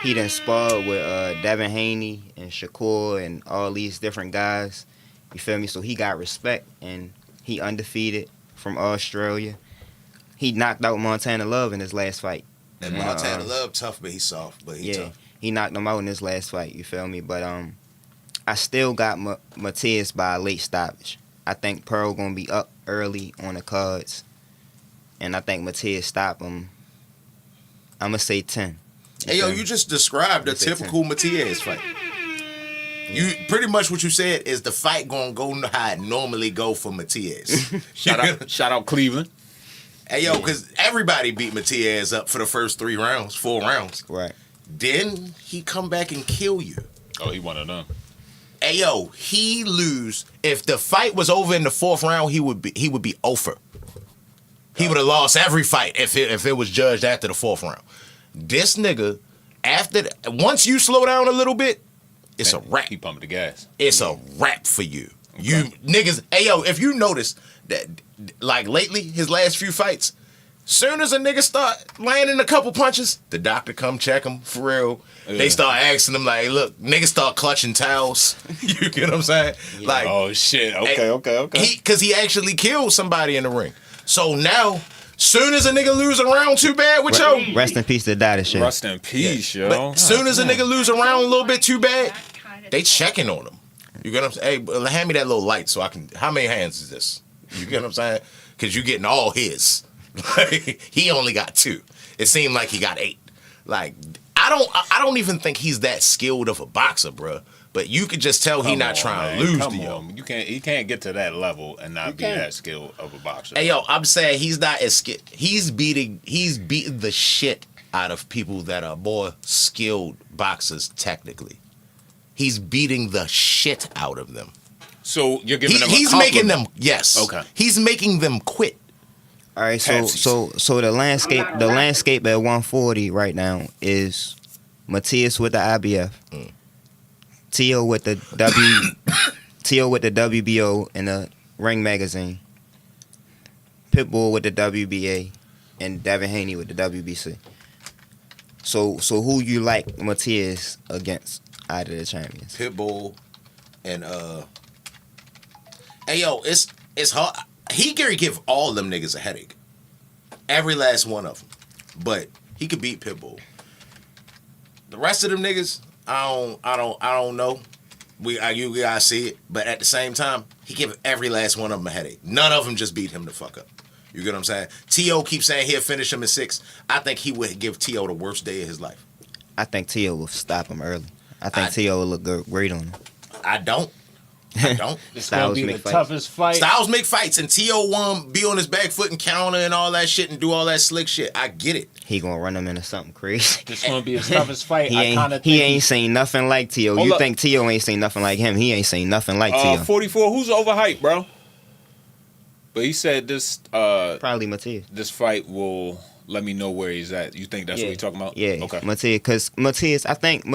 he done sparred with Devin Haney and Shakur and all these different guys. You feel me? So he got respect, and he undefeated from Australia. He knocked out Montana Love in his last fight. And Montana Love tough, but he's soft. But he tough. He knocked him out in his last fight. You feel me? But I still got Matias by a late stoppage. I think Pearl gonna be up early on the cards, and I think Matias stop him. I'm gonna say 10. Hey, yo, you just described a typical Matias fight. You pretty much what you said is the fight gonna go how it normally go for Matias. Shout out Cleveland. Hey, yo, because everybody beat Matias up for the first 4 rounds. Right. Then he come back and kill you. Oh, he one of them. Hey, yo, he lose. If the fight was over in the 4th round, he would be over. He would have lost every fight if it was judged after the 4th round. This nigga, once you slow down a little bit, it's a wrap. He pumped the gas. It's a wrap for you. You niggas, hey yo, if you notice that, like lately, his last few fights, soon as a nigga start landing a couple punches, the doctor come check him for real. Yeah. They start asking him like, look, niggas start clutching towels. You get what I'm saying? Yeah. Like, Oh shit. Okay. Because he actually killed somebody in the ring. So now, soon as a nigga lose a round too bad with yo, Rest in peace to Dada shit. Rest in peace, yo. but soon as a nigga lose a round a little bit too bad, they checking on him. You get what I'm saying? Hey, hand me that little light so I can. How many hands is this? You get what I'm saying? Because you getting all his. Like, he only got 2. It seemed like he got 8. Like, I don't even think he's that skilled of a boxer, bro. But you could just tell he not trying to lose to yo. He can't get to that level and not be that skilled of a boxer. Hey yo, I'm saying he's not as skilled. He's beating the shit out of people that are more skilled boxers technically. He's beating the shit out of them. So you're giving them. He's making them. Yes. Okay. He's making them quit. All right, so the landscape at 140 right now is Matias with the IBF, Tio with the WBO and the Ring Magazine, Pitbull with the WBA, and Devin Haney with the WBC. So who you like Matias against out of the champions? Pitbull and hey yo, it's hard. He can give all them niggas a headache. Every last one of them. But he could beat Pitbull. The rest of them niggas, I don't know. You gotta see it. But at the same time, he give every last one of them a headache. None of them just beat him the fuck up. You get what I'm saying? T.O. keeps saying he'll finish him in 6. I think he would give T.O. the worst day of his life. I think Tio will stop him early. I think Tio will look great on him. I don't. It's gonna be the toughest fight. Styles make fights, and T.O. won, be on his back foot and counter and all that shit and do all that slick shit. I get it. He gonna run him into something crazy. It's gonna be his toughest fight. He ain't seen nothing like T.O. You think T.O. ain't seen nothing like him? He ain't seen nothing like T.O. 44. Who's overhyped, bro? But he said this. Probably Matias. This fight will let me know where he's at. You think that's what he's talking about? Yeah. Okay. Matias, because Matias, I think I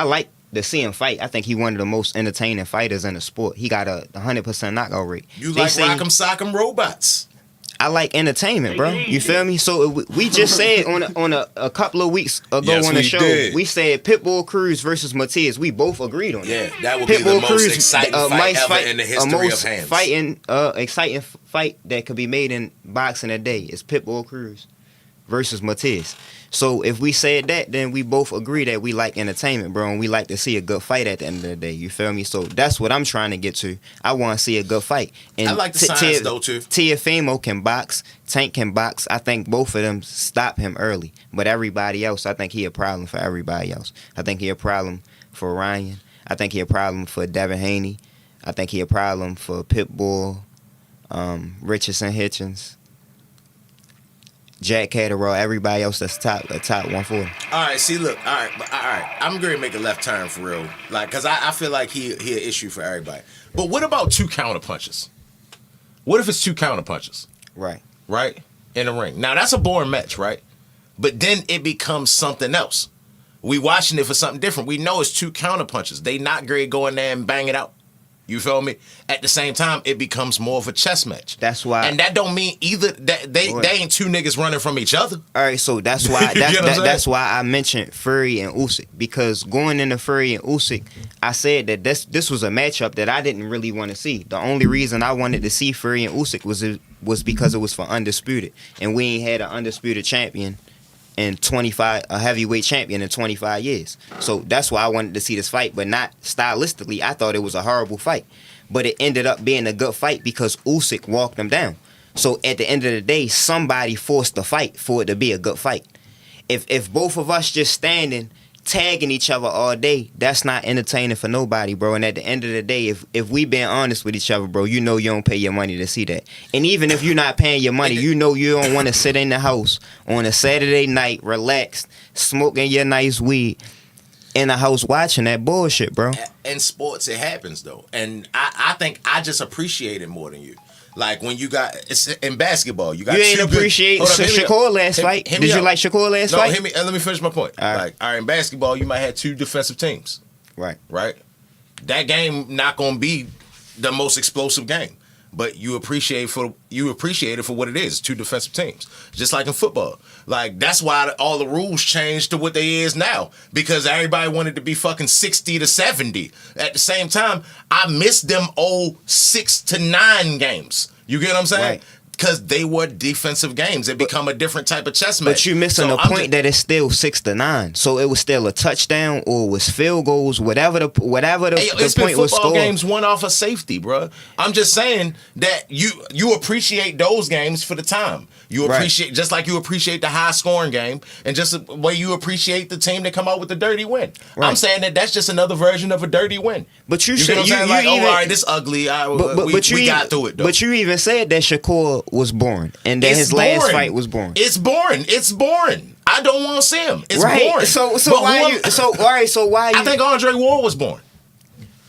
like to see him fight. I think he one of the most entertaining fighters in the sport. He got a 100% knockout rate. You like Rock'em Sock'em Robots. I like entertainment, bro. You feel me? So we just said on a couple of weeks ago on the show, we said Pitbull Cruz versus Matias. We both agreed on that. Yeah, that would be the most exciting fight ever in the history of hands. Exciting fight that could be made in boxing today is Pitbull Cruz versus Matias. So if we said that, then we both agree that we like entertainment, bro, and we like to see a good fight at the end of the day. You feel me? So that's what I'm trying to get to. I want to see a good fight. And I like the signs, though, too. Tiafimo can box. Tank can box. I think both of them stop him early. But everybody else, I think he a problem for everybody else. I think he a problem for Ryan. I think he a problem for Devin Haney. I think he a problem for Pitbull, Richardson Hitchens. Jack Catterall, everybody else that's top 140. All right, see, look, all right. I'm going to make a left turn for real, like, cause I feel like he an issue for everybody. But what about 2 counter punches? What if it's 2 counter punches? Right. Right in the ring. Now that's a boring match, right? But then it becomes something else. We watching it for something different. We know it's 2 counter punches. They not great go in there and bang it out. You feel me? At the same time, it becomes more of a chess match. That's why. And that don't mean either that they ain't 2 niggas running from each other. All right, so that's why that's why I mentioned Fury and Usyk, because going into Fury and Usyk, I said that this was a matchup that I didn't really want to see. The only reason I wanted to see Fury and Usyk was because it was for undisputed, and we ain't had an undisputed champion in 25, a heavyweight champion in 25 years. So that's why I wanted to see this fight, but not stylistically. I thought it was a horrible fight, but it ended up being a good fight because Usyk walked him down. So at the end of the day, somebody forced the fight for it to be a good fight. If both of us just standing tagging each other all day, that's not entertaining for nobody, bro. And at the end of the day, if we being honest with each other, bro, you know you don't pay your money to see that. And even if you're not paying your money, you know you don't want to sit in the house on a Saturday night, relaxed, smoking your nice weed in the house watching that bullshit, bro. In sports, it happens, though. And I think I just appreciate it more than you. Like when you got, it's in basketball, you got. You ain't appreciate Shakur last fight. Did you like Shakur last fight? No, let me finish my point. All right. Like, all right, in basketball, you might have 2 defensive teams. Right. Right. That game not gonna be the most explosive game, but you appreciate it for what it is. 2 defensive teams, just like in football. Like that's why all the rules changed to what they is now, because everybody wanted to be fucking 60 to 70. At the same time, I miss them old 6 to 9 games. You get what I'm saying? Right. Because they were defensive games. It become a different type of chess match. But you missing the point that it's still 6 to 9. So it was still a touchdown or it was field goals, whatever the point was football scored. Games won off of safety, bro. I'm just saying that you appreciate those games for the time. You appreciate just like you appreciate the high scoring game, and just the way you appreciate the team that come out with the dirty win. Right. I'm saying that's just another version of a dirty win. But you said all right, this ugly. We got through it though. But you even said that Shakur was boring and that his last fight was boring. It's boring. It's boring. I don't want to see him. It's boring. So why I think Andre Ward was boring.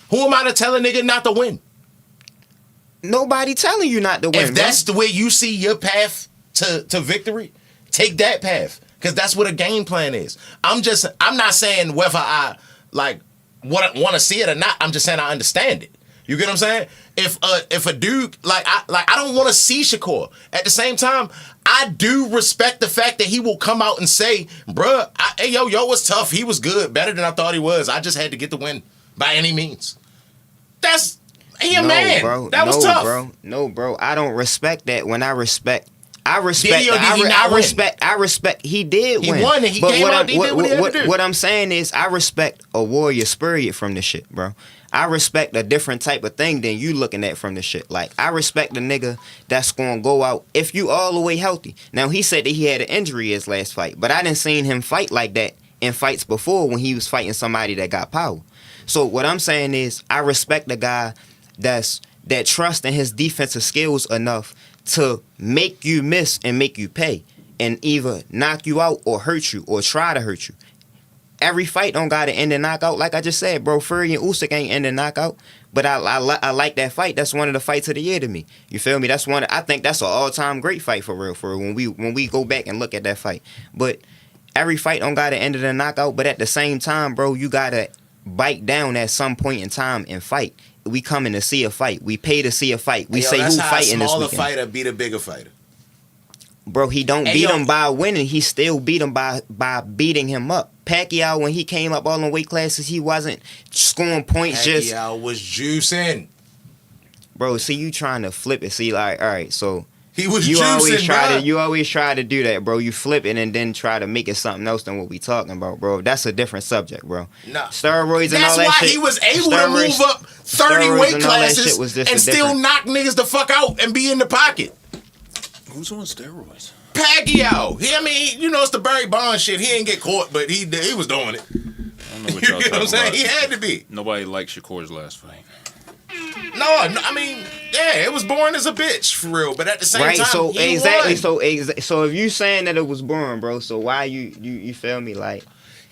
Who am I to tell a nigga not to win? Nobody telling you not to win. If that's the way you see your path to victory, take that path, because that's what a game plan is. I'm not saying whether I like want to see it or not. I'm just saying I understand it. You get what I'm saying? If a dude I don't want to see Shakur. At the same time, I do respect the fact that he will come out and say, bruh, hey, yo was tough. He was good, better than I thought he was. I just had to get the win by any means. That's man. Bro. That was tough. No, bro. I don't respect that. When I respect. I respect. He did win. He won, and he came out. He did what he had to do. What I'm saying is, I respect a warrior spirit from this shit, bro. I respect a different type of thing than you looking at from the shit. Like, I respect the nigga that's gonna go out if you all the way healthy. Now, he said that he had an injury his last fight, but I didn't seen him fight like that in fights before when he was fighting somebody that got power. So what I'm saying is, I respect the guy that trusts in his defensive skills enough to make you miss and make you pay, and either knock you out or hurt you or try to hurt you. Every fight don't gotta end in knockout. Like I just said, bro, Fury and Usyk ain't end in knockout. But I like that fight. That's one of the fights of the year to me. You feel me? I think that's an all-time great fight for real. When we go back and look at that fight. But every fight don't gotta end in a knockout. But at the same time, bro, you gotta bite down at some point in time and fight. We coming to see a fight. We pay to see a fight. We say who fighting this weekend. A smaller fighter beat a bigger fighter. Bro, he don't beat him by winning. He still beat him by beating him up. Pacquiao, when he came up all in weight classes, he wasn't scoring points. Pacquiao was juicing. Bro, see, you trying to flip it. See, like, all right, so he was juicing, you always try to do that, bro. You flip it and then try to make it something else than what we talking about, bro. That's a different subject, bro. Nah. Steroids and all that shit. That's why he was able to move up 30 weight classes and still knock niggas the fuck out and be in the pocket. Who's on steroids? Pacquiao. It's the Barry Bonds shit. He ain't get caught, but he was doing it. I don't know what You y'all know what I'm saying? about. He had to be. Nobody liked Shakur's last fight. No, I mean, yeah, it was boring as a bitch for real. But at the same time, so he exactly. won. So if you saying that it was boring, bro, so why you feel me like?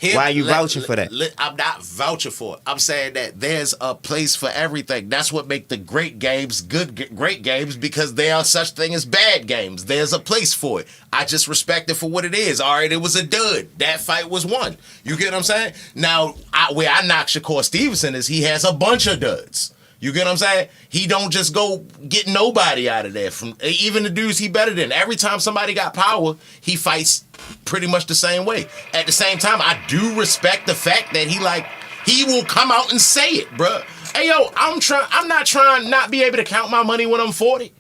Why are you vouching for that? I'm not vouching for it. I'm saying that there's a place for everything. That's what make the great games great games, because there are such thing as bad games. There's a place for it. I just respect it for what it is. All right, it was a dud. That fight was won. You get what I'm saying? Now, where I knock Shakur Stevenson is he has a bunch of duds. You get what I'm saying? He don't just go get nobody out of there. From even the dudes he better than. Every time somebody got power, he fights pretty much the same way. At the same time, I do respect the fact that he will come out and say it, bruh. Hey yo, I'm not trying not be able to count my money when I'm 40.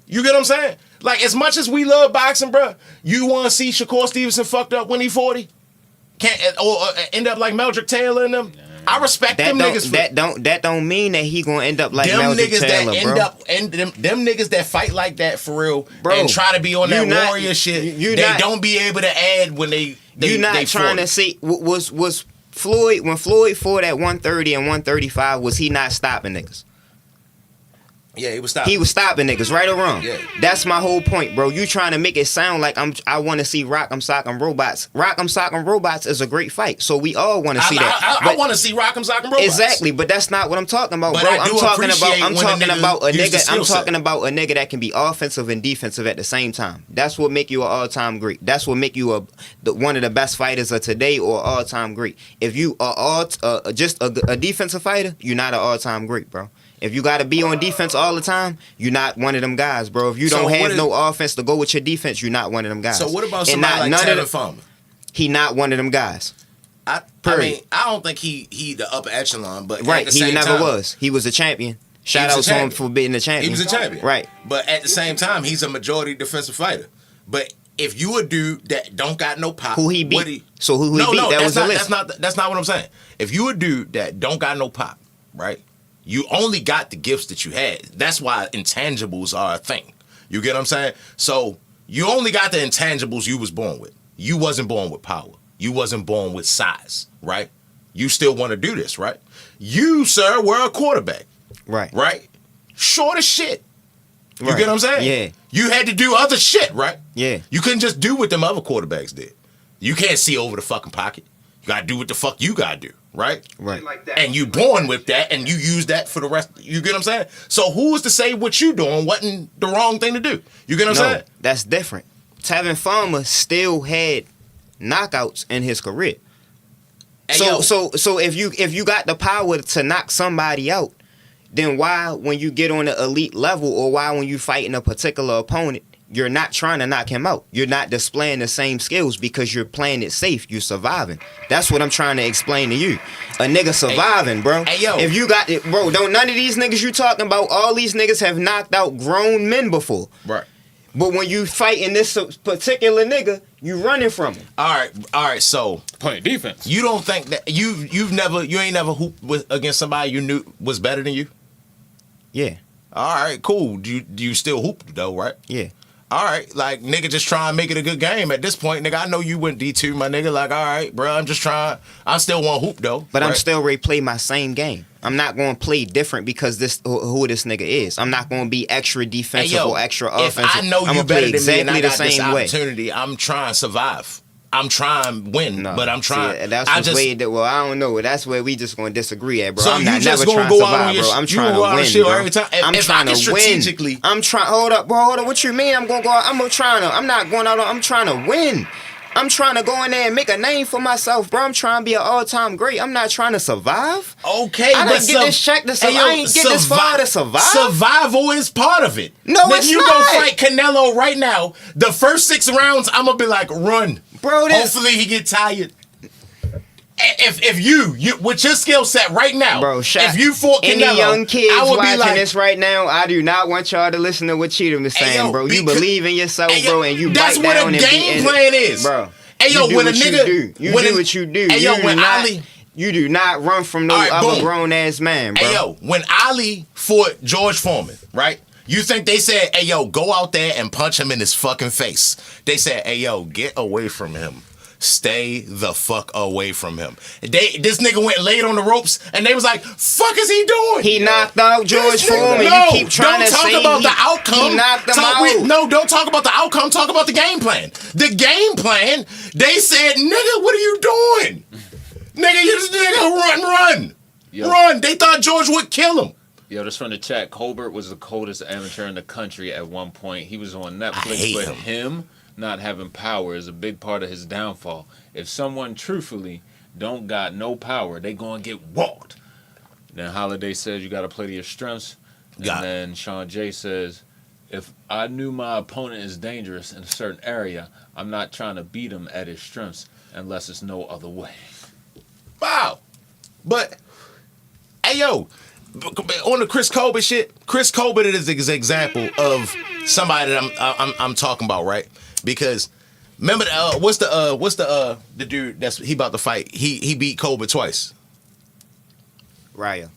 You get what I'm saying? Like, as much as we love boxing, bruh, you want to see Shakur Stevenson fucked up when he 40? Or end up like Meldrick Taylor and them? I respect them niggas. That don't mean that he gonna end up like them Meldrick niggas Taylor, that bro. end up and them niggas that fight like that for real, bro, and try to be on that warrior shit. They don't be able to add when they you not they trying 40. to see was Floyd when Floyd fought at 130 and 135, was he not stopping niggas? Yeah, he was stopping. He was stopping niggas, right or wrong. Yeah. That's my whole point, bro. You trying to make it sound like I want to see Rock'em Sock'em Robots. Rock'em Sock'em Robots is a great fight, so we all want to see that. I want to see Rock'em Sock'em Robots. Exactly, but that's not what I'm talking about, But bro. I'm talking about a nigga that can be offensive and defensive at the same time. That's what make you an all-time great. That's what make you one of the best fighters of today or all-time great. If you are just a defensive fighter, you're not an all-time great, bro. If you got to be on defense all the time, you're not one of them guys, bro. If you don't have no offense to go with your defense, you're not one of them guys. So what about somebody like Tevin Farmer? He not one of them guys. I mean, I don't think he the upper echelon, but right, at the same he never time, was. He was a champion. Shout out to him for being a champion. He was a champion, right? But at the same time, he's a majority defensive fighter. But if you a dude that don't got no pop, who he beat? Who he beat? That's not what I'm saying. If you a dude that don't got no pop, right? You only got the gifts that you had. That's why intangibles are a thing. You get what I'm saying? So you only got the intangibles you was born with. You wasn't born with power. You wasn't born with size, right? You still want to do this, right? You, sir, were a quarterback. Right. Right? Short as shit. You right. get what I'm saying? Yeah. You had to do other shit, right? Yeah. You couldn't just do what them other quarterbacks did. You can't see over the fucking pocket. You gotta do what the fuck you gotta do, right? Right. And you born with that, and you use that for the rest. You get what I'm saying? So who's to say what you doing wasn't the wrong thing to do? You get what I'm saying? That's different. Tevin Farmer still had knockouts in his career. Hey, so if you got the power to knock somebody out, then why when you get on the elite level, or why when you fighting a particular opponent, you're not trying to knock him out. You're not displaying the same skills because you're playing it safe. You're surviving. That's what I'm trying to explain to you. A nigga surviving, bro. Hey, yo. If you got it, bro, don't none of these niggas you talking about, all these niggas have knocked out grown men before. Right. But when you fighting this particular nigga, you running from him. All right. So playing defense. You don't think that you ain't never hooped against somebody you knew was better than you? Yeah. All right, cool. Do you still hoop though, right? Yeah. All right, like, nigga, just try and make it a good game at this point, nigga. I know you went D2, my nigga. Like, all right, bro, I'm just trying. I still want hoop, though. But right? I'm still ready to play my same game. I'm not going to play different because who this nigga is. I'm not going to be extra defensive or extra offensive. If I know I'm you better than exactly me and I got the this same way. opportunity, I'm trying to survive. I'm trying to win, but I'm trying. See, that's I don't know. That's where we just going to disagree at, bro. So I'm you not just never gonna trying to go out on survive, your bro. I'm trying to win, bro. Every time. I'm trying to win. I'm trying. Hold up, bro. Hold up. What you mean? I'm gonna go out. I'm not going out. I'm trying to win. I'm trying to go in there and make a name for myself, bro. I'm trying to be an all-time great. I'm not trying to survive. Okay, I didn't get this check to survive. I ain't get this far to survive. Survival is part of it. No, it's you not. You go fight Canelo right now. The first 6 rounds, I'm gonna be like, run, bro. Hopefully he get tired. If you with your skill set right now, bro, if you fought Canelo, any young kids I would watching be like, this right now, I do not want y'all to listen to what Cheatham is saying, bro. You believe in yourself, bro, and you that's bite what down a and game plan is, bro. Hey yo, when a nigga you do what you do. Hey yo, when Ali, you do not run from no other grown ass man, bro. Hey yo, when Ali fought George Foreman, right? You think they said, hey yo, go out there and punch him in his fucking face? They said, hey yo, get away from him. Stay the fuck away from him. This nigga went laid on the ropes, and they was like, "Fuck is he doing?" He knocked out George Foreman. No, You keep trying don't to talk say about the outcome. He knocked him out. No, don't talk about the outcome. Talk about the game plan. The game plan. They said, "Nigga, what are you doing? Nigga, you just run. Yo. Run." They thought George would kill him. Yo, this from the chat. Colbert was the coldest amateur in the country at one point. He was on Netflix, hate but him. him not having power is a big part of his downfall. If someone truthfully don't got no power, they gonna get walked. Then Holiday says you gotta play to your strengths. And then Sean J says, if I knew my opponent is dangerous in a certain area, I'm not trying to beat him at his strengths unless it's no other way. Wow. But hey yo, on the Chris Colbert shit, Chris Colbert is an example of somebody that I'm talking about, right? Because remember what's the dude that's he about to fight? He beat Colbert twice. Raya.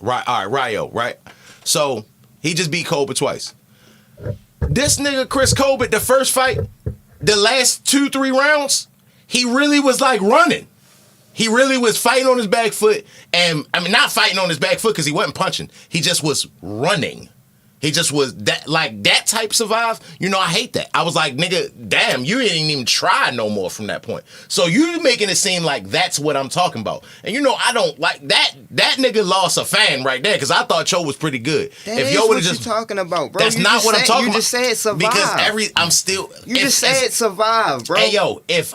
Right, all right, Rayo, right? So he just beat Colbert twice. This nigga Chris Colbert, the first fight, the last 2-3 rounds, he really was like running. He really was fighting on his back foot, and I mean not fighting on his back foot because he wasn't punching. He just was running. He just was that type survive. You know, I hate that. I was like, nigga, damn, you ain't even try no more from that point. So you making it seem like that's what I'm talking about. And you know, I don't like that. That nigga lost a fan right there because I thought Yo was pretty good. That if is Yo what would've you're talking about, bro. That's You not just what I'm said- talking You about. just said survive. Because I'm still. You just said survive, bro. Hey yo, if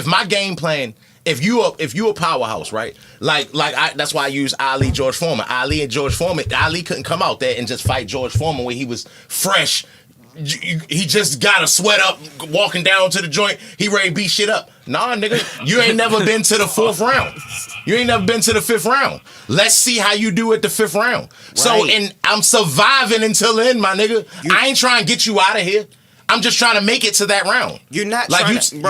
my game plan, if you a powerhouse, right? That's why I use Ali, George Foreman. Ali and George Foreman. Ali couldn't come out there and just fight George Foreman when he was fresh. He just got a sweat up walking down to the joint. He ready to beat shit up. Nah, nigga, you ain't never been to the 4th round. You ain't never been to the 5th round. Let's see how you do at the 5th round. Right. So, and I'm surviving until then, my nigga. I ain't trying to get you out of here. I'm just trying to make it to that round. You're not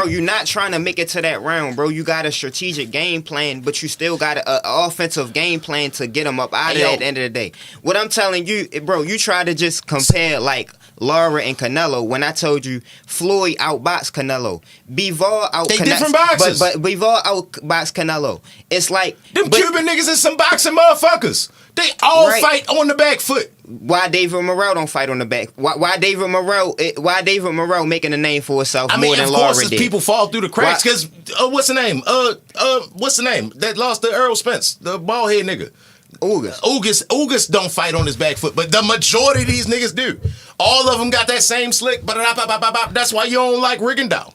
you're not trying to make it to that round, bro. You got a strategic game plan, but you still got an offensive game plan to get them up out of there at the end of the day. What I'm telling you, bro, you try to just compare like Lara and Canelo when I told you Floyd outboxed Canelo. Bivol out They different boxers. But Bivol outboxed Canelo. It's like them Cuban niggas is some boxing motherfuckers. They all fight on the back foot. Why David Morrell don't fight on the back? Why David Morrell making a name for himself more than Lara did? Of course, people fall through the cracks because what's the name? What's the name that lost to Earl Spence, the bald head nigga? Ugas don't fight on his back foot, but the majority of these niggas do. All of them got that same slick. That's why you don't like Rigondeaux.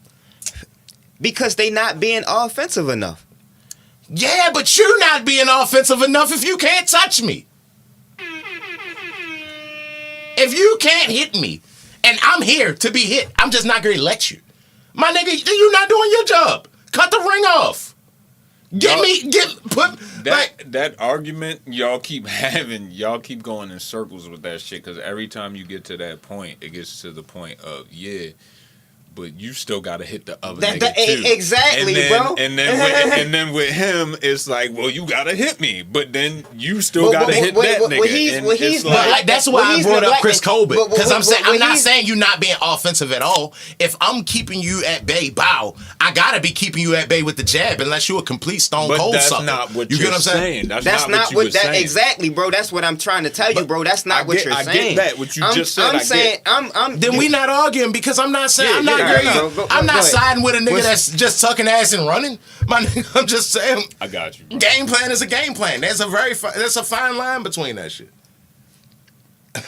Because they not being offensive enough. Yeah, but you're not being offensive enough if you can't touch me. If you can't hit me, and I'm here to be hit, I'm just not going to let you. My nigga, you're not doing your job. Cut the ring off. That argument y'all keep having, y'all keep going in circles with that shit, because every time you get to that point, it gets to the point of, but you still gotta hit the other nigga too. Exactly, bro. And then with him, it's like, well, you gotta hit me, but then you still gotta hit that nigga. That's why I brought up Chris Colbert, because I'm not saying you not being offensive at all. If I'm keeping you at bay, I gotta be keeping you at bay with the jab, unless you're a complete stone cold sucker. Not what you you're get what I'm saying? That's not what you're saying. Exactly, bro. That's what I'm trying to tell you, bro. That's not what you're saying. I get that. What you just said. Then we not arguing, because I'm not saying I'm not siding with a nigga that's just tucking ass and running. My nigga, I'm just saying. I got you. Bro. Game plan is a game plan. There's a fine line between that shit.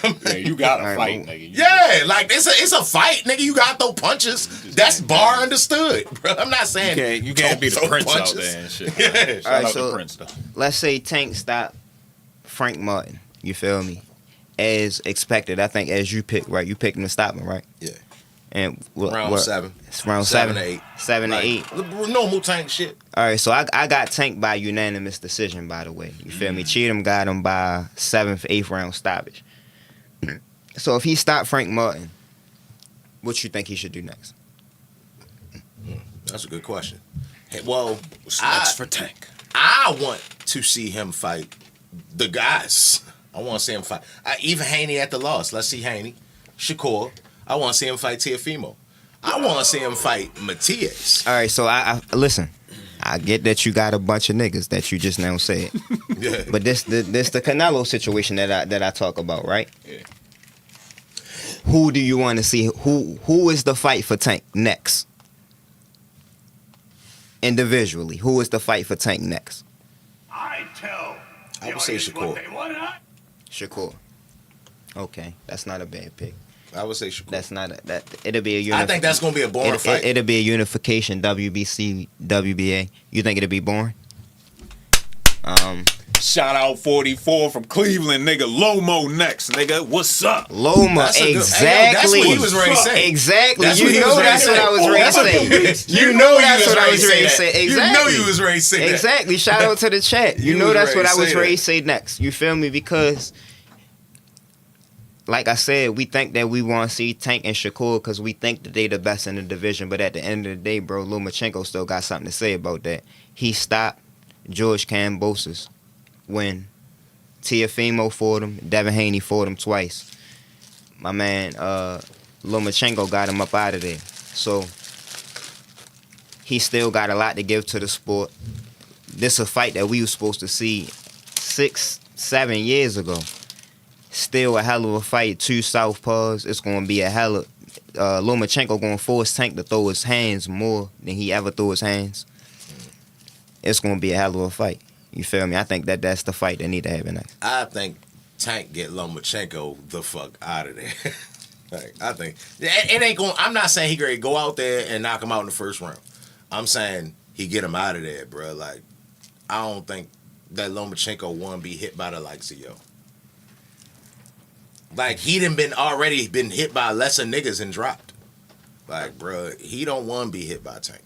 Yeah, you gotta fight, nigga. It's a fight, nigga. You gotta throw punches. That's bar understood, bro. I'm not saying you can't be the Prince punches out there and shit. Yeah. Shout out to Prince though. Let's say Tank stopped Frank Martin. You feel me? As expected, I think as you picked, right? You picked him to stop him, right? Yeah. And round 7. It's round 7 to 8. 7 to 8. Normal Tank shit. All right, so I got Tank by unanimous decision, by the way. You feel me? Cheatham got him by 7th, 8th round stoppage. So if he stopped Frank Martin, what you think he should do next? That's a good question. Well, what's next for Tank? I want to see him fight the guys. I want to see him fight. Even Haney at the loss. Let's see Haney. Shakur. I want to see him fight Teofimo. I want to see him fight Matias. All right, so I listen. I get that you got a bunch of niggas that you just now said, Yeah. but this the Canelo situation that I talk about, right? Yeah. Who do you want to see? Who is the fight for Tank next? Individually, who is the fight for Tank next? I would say Shakur. Shakur. Okay, that's not a bad pick. I would say Shakur. That's not that. It'll be a. I think that's gonna be a boring fight. It'll be a unification. WBC, WBA. You think it'll be boring? Shout out 44 from Cleveland, nigga. Lomo next, nigga. What's up? Loma, That's a good- exactly. Hey, yo, that's what he was ready to say. Exactly. That's You what he know was ready that's to what say. I was Oh, ready to that's what say. he- You know that's what I was ready to say. that. Exactly. You know you was ready to say that. Exactly. Shout out to the chat. You You know was that's what ready I to was say ready that. to say next. You feel me? Because, like I said, we think that we want to see Tank and Shakur because we think that they the best in the division. But at the end of the day, bro, Lomachenko still got something to say about that. He stopped George Kambosos when Teofimo fought him, Devin Haney fought him twice. My man Lomachenko got him up out of there. So he still got a lot to give to the sport. This a fight that we was supposed to see 6-7 years ago. Still a hell of a fight. 2 southpaws. It's going to be a hell of... Lomachenko going to force Tank to throw his hands more than he ever threw his hands. It's going to be a hell of a fight. You feel me? I think that's the fight that need to happen next. I think Tank get Lomachenko the fuck out of there. Like, I think it ain't going. I'm not saying he gonna go out there and knock him out in the first round. I'm saying he get him out of there, bro. Like, I don't think that Lomachenko want to be hit by the likes of yo. Like, he already been hit by lesser niggas and dropped. Like, bro, he don't want to be hit by Tank.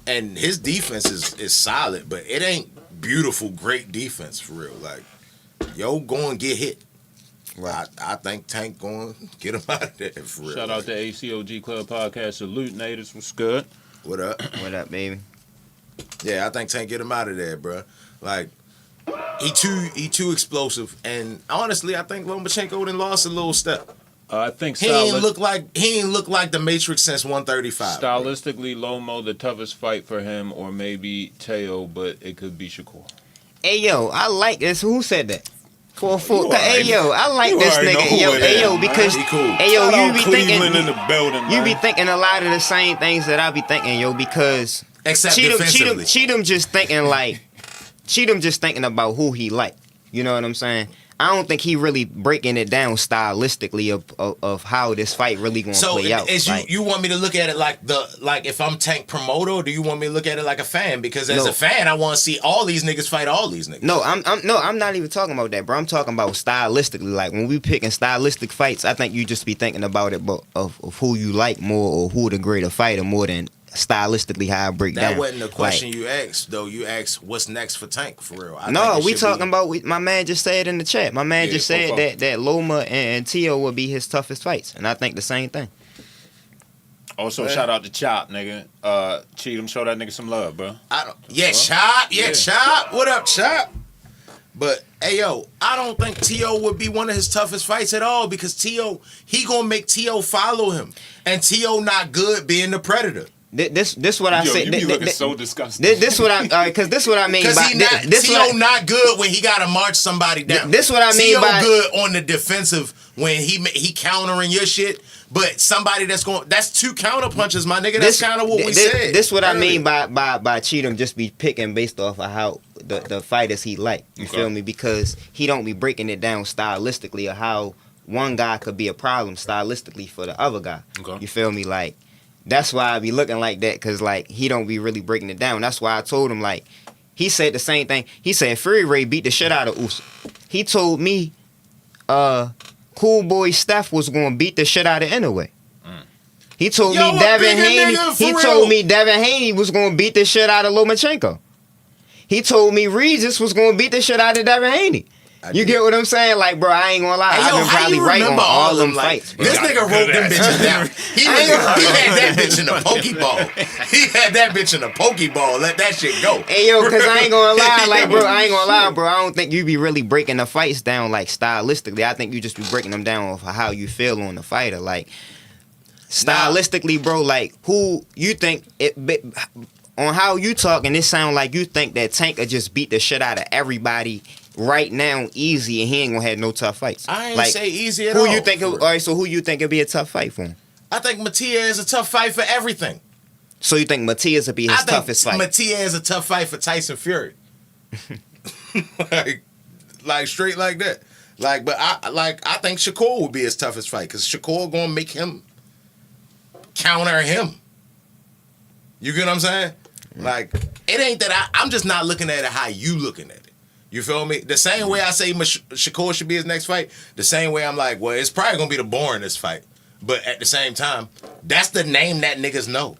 And his defense is solid, but it ain't beautiful, great defense for real. Like, yo, go and get hit. Right. I think Tank going to get him out of there for real. Shout out to ACOG Club Podcast. Salute, natives. What's good? What up? What up, baby? Yeah, I think Tank get him out of there, bro. Like, he too explosive. And honestly, I think Lomachenko done lost a little step. I think He ain't look like the Matrix since 135. stylistically, Lomo the toughest fight for him, or maybe Teo, but it could be Shakur. Hey, yo, I like this. Who said that? 4-4. You Hey, already- yo, I like you this already know nigga. who Yo, it hey, is, yo, man. because, He cool. hey, yo, Shout you out be Cleveland thinking, in the building, you man. be thinking a lot of the same things that I be thinking, yo, because Except defensively. Cheatham just thinking about who he like. You know what I'm saying? I don't think he really breaking it down stylistically of how this fight really gonna play out. So you want me to look at it like if I'm Tank promoter, or do you want me to look at it like a fan? Because as No. a fan, I want to see all these niggas fight all these niggas. No, I'm not even talking about that, bro. I'm talking about stylistically. Like when we picking stylistic fights, I think you just be thinking about it, but of who you like more or who the greater fighter more than stylistically how I break That down. wasn't the question Like, you asked, though. You asked what's next for Tank, for real. I no, think it we should talking be- about. My man just said in the chat. My man Yeah, just said fuck. that Loma and Tio will be his toughest fights, and I think the same thing. Also, shout out to Chop, nigga. Cheatham, show that nigga some love, bro. Chop. Yeah. Chop. What up, Chop? But, hey, yo, I don't think T.O. would be one of his toughest fights at all because T.O., he gonna make T.O. follow him. And T.O. not good being the predator. This what I Yo, say. you be looking so disgusting. This what I because this what I mean Because by this T.O. what I- not good when he gotta march somebody down. This what I mean T.O. by- good on the defensive when he countering your shit. But somebody that's two counter punches, my nigga. That's kind of what we said. This what I earlier. mean by Cheatham just be picking based off of how the fighters he like. You Okay. feel me? Because he don't be breaking it down stylistically of how one guy could be a problem stylistically for the other guy. Okay. You feel me? Like that's why I be looking like that because like he don't be really breaking it down. That's why I told him like he said the same thing. He said Fury Ray beat the shit out of Usyk. He told me Cool Boy Steph was gonna beat the shit out of Inoue. He told Yo, me a Devin bigger Haney. nigga, for He real. told me Devin Haney was gonna beat the shit out of Lomachenko. He told me Regis was gonna beat the shit out of Devin Haney. You get what I'm saying? Like, bro, I ain't gonna lie. Hey, I've yo, been how probably you right on remember all them like, fights, bro. This nigga wrote them bitches down. He had that bitch in a pokeball. He had that bitch in a pokeball. Let that shit go. Hey yo, cause I ain't gonna lie, like bro, I ain't gonna lie, bro. I don't think you be really breaking the fights down like stylistically. I think you just be breaking them down off of how you feel on the fighter. Like stylistically, bro, like who you think on how you talking, it sound like you think that Tank could just beat the shit out of everybody right now, easy, and he ain't gonna have no tough fights. I ain't like, say easy at all. Who you think? All right, so who you think would be a tough fight for him? I think Mattia is a tough fight for everything. So you think Matias would be his toughest fight? Mattia is a tough fight for Tyson Fury. like straight like that. But I think Shakur would be his toughest fight because Shakur gonna make him counter him. You get what I'm saying? Like, it ain't that I'm just not looking at it how you looking at it. You feel me? The same way I say Shakur should be his next fight, the same way I'm like, well, it's probably gonna be the boringest fight. But at the same time, that's the name that niggas know,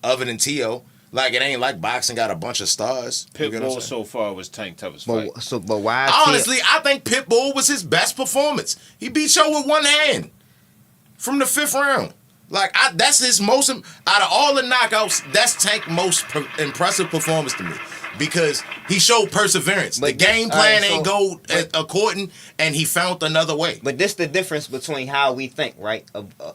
other than T.O. Like, it ain't like boxing got a bunch of stars. Pitbull so far was Tank toughest fight. But why? Honestly, I think Pitbull was his best performance. He beat Yo with one hand from the 5th round. Like, that's his most, out of all the knockouts, that's Tank's most impressive performance to me. Because he showed perseverance. But the game plan ain't go according, and he found another way. But this the difference between how we think, right?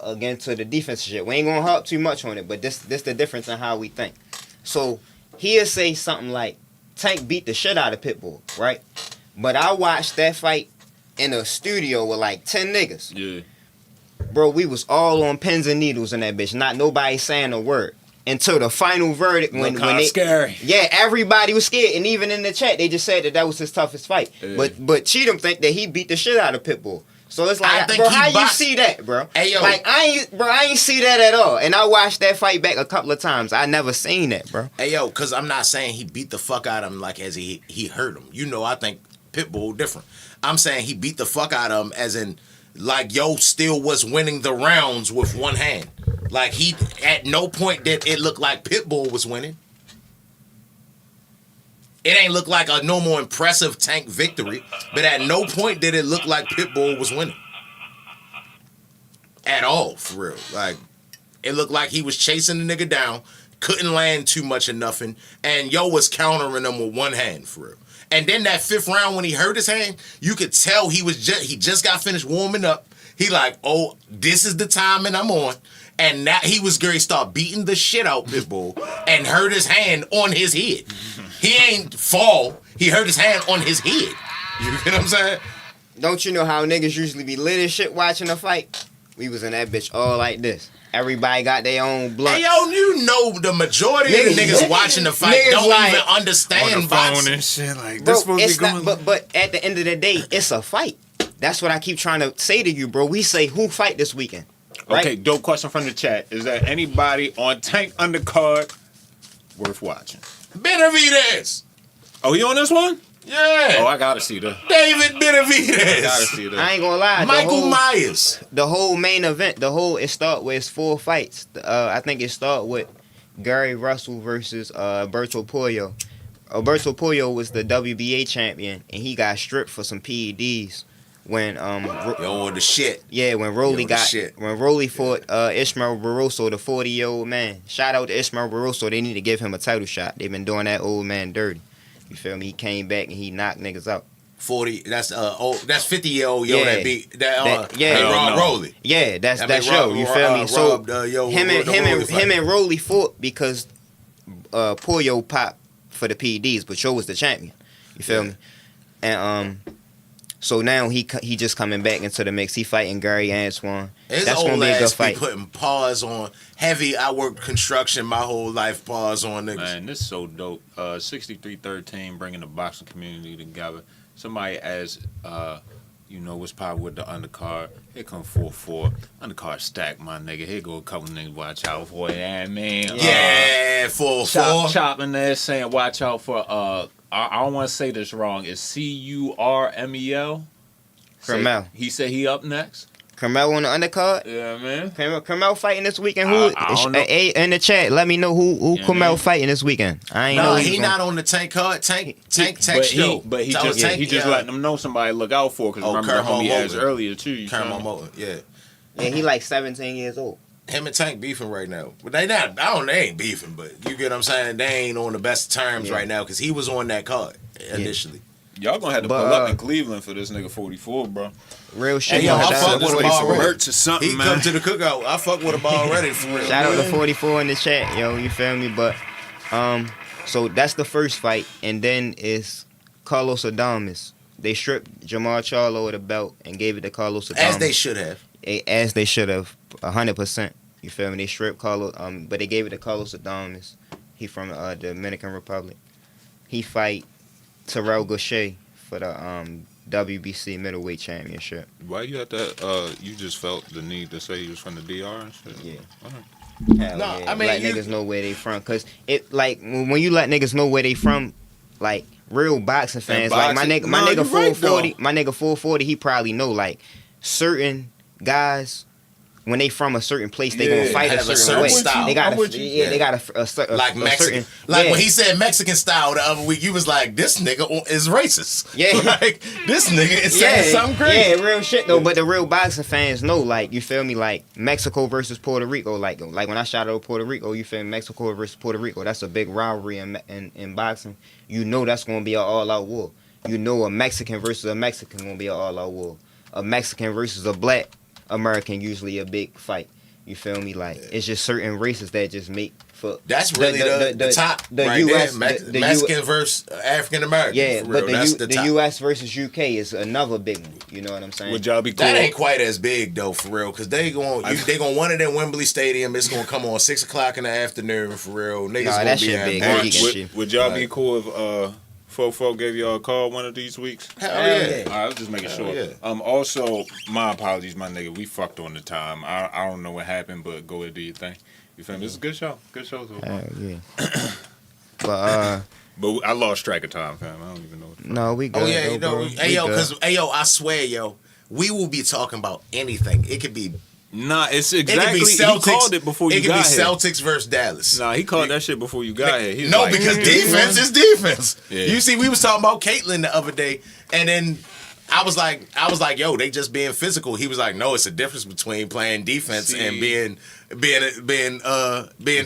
Again, to the defense shit. We ain't gonna harp too much on it, but this the difference in how we think. So he'll say something like, Tank beat the shit out of Pitbull, right? But I watched that fight in a studio with like 10 niggas. Yeah. Bro, we was all on pins and needles in that bitch. Not nobody saying a word. Until the final verdict when they scary. Yeah, everybody was scared. And even in the chat, they just said that was his toughest fight. Yeah. But Cheatham think that he beat the shit out of Pitbull. So it's like, bro, how you see that, bro? Hey, yo. Like, I ain't see that at all. And I watched that fight back a couple of times. I never seen that, bro. Hey, yo, because I'm not saying he beat the fuck out of him like as he hurt him. You know, I think Pitbull different. I'm saying he beat the fuck out of him as in, like, Yo still was winning the rounds with one hand. Like, he, at no point did it look like Pitbull was winning. It ain't look like a no more impressive Tank victory, but at no point did it look like Pitbull was winning. At all, for real. Like, it looked like he was chasing the nigga down, couldn't land too much of nothing, and Yo was countering him with one hand, for real. And then that 5th round when he hurt his hand, you could tell he just got finished warming up. He like, oh, this is the time and I'm on. And now he was going to start beating the shit out Pitbull and hurt his hand on his head. He ain't fall. He hurt his hand on his head. You get what I'm saying? Don't you know how niggas usually be lit as shit watching a fight? We was in that bitch all like this. Everybody got their own blunt. Hey, yo, you know the majority of the niggas watching the fight don't like, even understand on the boxing. Phone and shit. Like, bro, this supposed it's to be going... not, but at the end of the day, it's a fight. That's what I keep trying to say to you, bro. We say who fight this weekend. Right? Okay, dope question from the chat. Is there anybody on Tank undercard worth watching? Benavidez. Oh, he on this one? Yeah. Oh, I gotta see that. David Benavidez. I gotta see that. I ain't gonna lie. Michael Myers. The whole main event, it start with 4 fights. I think it start with Gary Russell versus Alberto Puello. Alberto Puello was the WBA champion, and he got stripped for some PEDs. When the shit. Yeah, when Rolly fought Ishmael Barroso, the 40-year-old man. Shout out to Ishmael Barroso. They need to give him a title shot. They've been doing that old man dirty. You feel me? He came back and he knocked niggas out. 40. That's 50-year-old Yo that beat Rob Rolly. Yeah, that's Yo. You feel me? So him and Rolly fought because Puello popped for the PEDs, but Yo was the champion. You feel me? And so now he just coming back into the mix. He fighting Gary Antoine. His That's old gonna be a good fight. Be putting pause on heavy. I worked construction my whole life. Pause on niggas. Man, this is so dope. 6313 bringing the boxing community together. Somebody asked, what's poppin' with the undercard? Here come 4-4. Undercard stack, my nigga. Here go a couple niggas. Watch out for it, man. Yeah, 4-4. Chopping there saying, watch out for I don't want to say this wrong. It's Curmel. Kermel. He said he up next. Kermel on the undercard? Yeah, man. Kermel fighting this weekend. Who? I don't know. In the chat, let me know who Kermel fighting this weekend. I ain't know. He not on the Tank card. Tank text you. But he just letting them know somebody look out for. Because remember the homie asked earlier too. Yeah. Yeah, he like 17 years old. Him and Tank beefing right now. But they ain't beefing, but you get what I'm saying? They ain't on the best terms right now because he was on that card initially. Y'all gonna have to But, pull up in Cleveland for this nigga 44, bro. Real shit. Hey, yo, I shout fuck out with to him 44. already. Merch or something, He man. come to the cookout. I fuck with him already for real. Shout out to 44 in the chat, yo. You feel me? But so that's the first fight, and then it's Carlos Adames. They stripped Jamal Charlo of the belt and gave it to Carlos Adames. As they should have. As they should have, 100%. You feel me? They stripped Carlos, but they gave it to Carlos Adames. He from the Dominican Republic. He fight Terrell Gausha for the WBC middleweight championship. Why you had that? You just felt the need to say he was from the DR and shit. Yeah. Alright. Hell No, yeah. I mean, let you- niggas know where they from, cause it like when you let niggas know where they from, like real boxing fans, like my boxing- nigga, No, you right, 440, though. my nigga 440, he probably know like certain guys. When they from a certain place, they Yeah, gonna fight a have a certain way. certain style. They got I'm with you. they got a Like Mexican. certain, Like yeah. when he said Mexican style the other week, you was like, this nigga is racist. Yeah. Like, this nigga is saying something crazy. Yeah, real shit though. But the real boxing fans know, like, you feel me, like Mexico versus Puerto Rico, like when I shot out Puerto Rico, you feel me, Mexico versus Puerto Rico, that's a big rivalry in boxing. You know that's gonna be an all-out war. You know a Mexican versus a Mexican gonna be an all-out war. A Mexican versus a black American usually a big fight. You feel me? Like it's just certain races that just make for That's really the top the right US there. the Mexican versus African American. yeah, for but real. That's the top. US versus UK is another big one. You know what I'm saying? Would y'all be cool? That ain't quite as big though, for real, because they going want it at Wembley Stadium. It's gonna come on 6:00 in the afternoon, for real. Niggas Nah, gonna that be shit having big. brunch. Geek and shit. Would y'all be cool if Fofo gave y'all a call one of these weeks? Hell Hell yeah. yeah. All right, I was just making sure. yeah. Also, my apologies, my nigga. We fucked on the time. I don't know what happened, but go ahead, do your thing. You feel me? It's a good show. Good show. So far. Yeah. But But I lost track of time, fam. I don't even know. What no, we good. Oh yeah, though, you know, bro. hey We yo, good. because hey yo, I swear, yo, we will be talking about anything. It could be Nah, it's It could exactly. be He Celtics. called it before you It could got be here. Celtics versus Dallas. Nah, he called that shit before you got here. He was No, like, because defense is defense. Yeah. You see, we was talking about Caitlyn the other day, and then I was like, yo, they just being physical. He was like, no, it's a difference between playing defense and being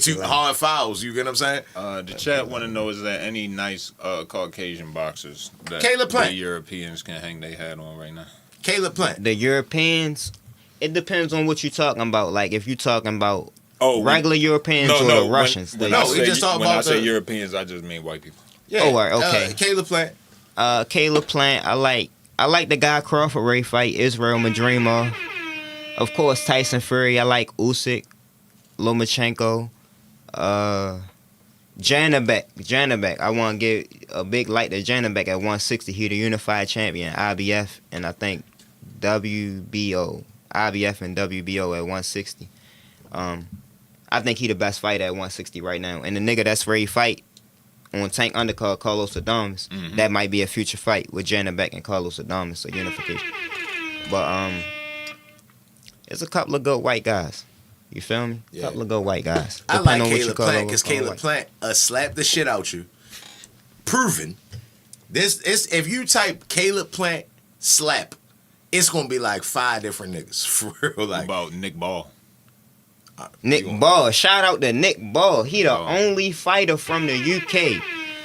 too hard fouls. You get what I'm saying? The chat want to know, is there any nice Caucasian boxers that Caleb Plant. the Europeans can hang their hat on right now? Caleb Plant. The Europeans, it depends on what you're talking about. Like if you're talking about Oh, regular Europeans or the Russians. When No, I we say, just talking when I about say the- Europeans, I just mean white people. Yeah. Oh, all right, okay. Caleb Plant. Caleb Plant, I like the guy Crawford Ray fight, Israel Madrimov. Of course, Tyson Fury. I like Usyk, Lomachenko, Janabek. I want to give a big light to Janabek at 160. He the unified champion, IBF, and I think WBO. IBF and WBO at 160. I think he the best fighter at 160 right now. And the nigga that's ready to fight on Tank Undercard, Carlos Adames, that might be a future fight with Janabek and Carlos Adames, so unification. But it's a couple of good white guys. You feel me? Yeah. Couple of good white guys. I Depending like on what you Caleb call Plant over- because on Caleb white. Plant slap the shit out you. Proven. If you type Caleb Plant slap, it's gonna be like 5 different niggas for real. Like About Nick Ball. Nick You gonna- Ball. Shout out to Nick Ball. He the Ball. only fighter from the UK.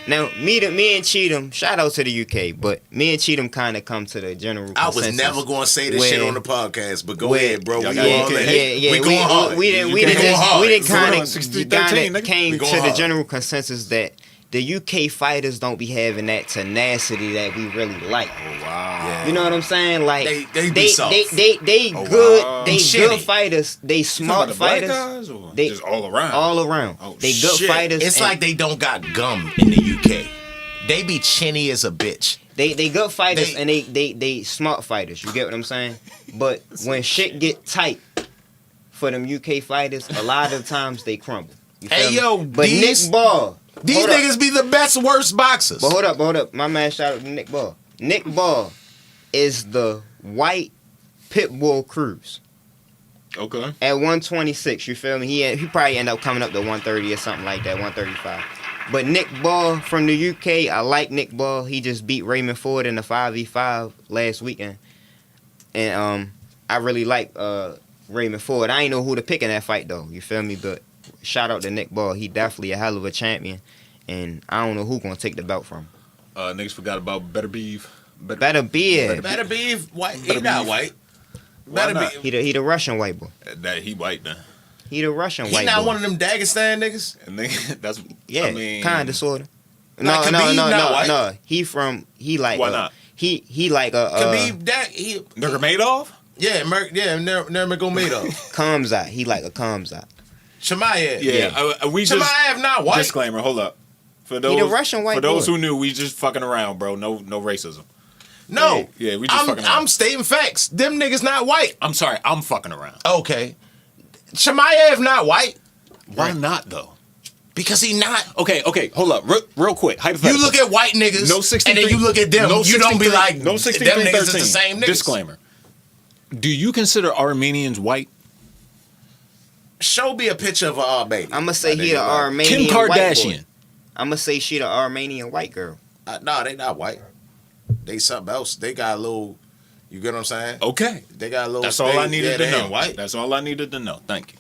Now, me and Cheatham, shout out to the UK, but me and Cheatham kind of come to the general I was consensus never gonna say this where- shit on the podcast, but go where- ahead, bro. Y'all We got going it. hard. Yeah. We going hard. We didn't You going hard. kind Going of 63-13, nigga. came We to going the hard. general consensus that the UK fighters don't be having that tenacity that we really like. Oh, wow. You know what I'm saying? Like They be soft. they Oh, good, wow. they Shitty. good fighters. They You talking smart about the black fighters. guys or They- just all around? All around. Oh, they good shit. fighters. It's and like they don't got gum in the UK. They be chinny as a bitch. they good fighters they- and they smart fighters. You get what I'm saying? But when shit get tight for them UK fighters, a lot of times they crumble. You feel Hey, me? yo, but these- Nick Ball. These hold up. niggas be the best worst boxers. But hold up. My man shout out to Nick Ball. Nick Ball is the white Pitbull Cruz. Okay. At 126, you feel me? He probably end up coming up to 130 or something like that, 135. But Nick Ball from the UK, I like Nick Ball. He just beat Raymond Ford in the 5v5 last weekend. And I really like Raymond Ford. I ain't know who to pick in that fight though, you feel me? But shout out to Nick Ball. He definitely a hell of a champion. And I don't know who gonna take the belt from him. Niggas forgot about Better Beef. Better Beef. Better Beef, white. He not white. Better not? Beef. He the Russian white boy. That he white then. He the Russian He white not boy. one of them Dagestan niggas. And that's Yeah, I mean, kinda sorta. Like Khabib not white? No. He like Why not? He like a Khabib, he Nurmagomedov? Nurmagomedov. Kamzat. He like a Kamzat. Chimaev. Yeah. We just Chimaev not white. disclaimer. Hold up. For those the Russian white for those boy. who knew, we just fucking around, bro. No racism. No. Yeah, we just fucking around. I'm stating facts. Them niggas not white. I'm sorry. I'm fucking around. Okay. Chimaev not white. Why not though? Because he not. Okay. Hold up. Real quick. Hypothetical. You look at white niggas, No 63, and then you look at them. No you don't be 63, like, no them 63, niggas 13. is the same niggas. Disclaimer. Do you consider Armenians white? Show me a picture of an Armenian. I'ma say he the Kim Armenian white boy. Kardashian. I'ma say she the Armenian white girl. No, they not white. They something else. They got a little. You get what I'm saying? Okay. They got a little. That's all I needed to they know. ain't white. That's all I needed to know. Thank you.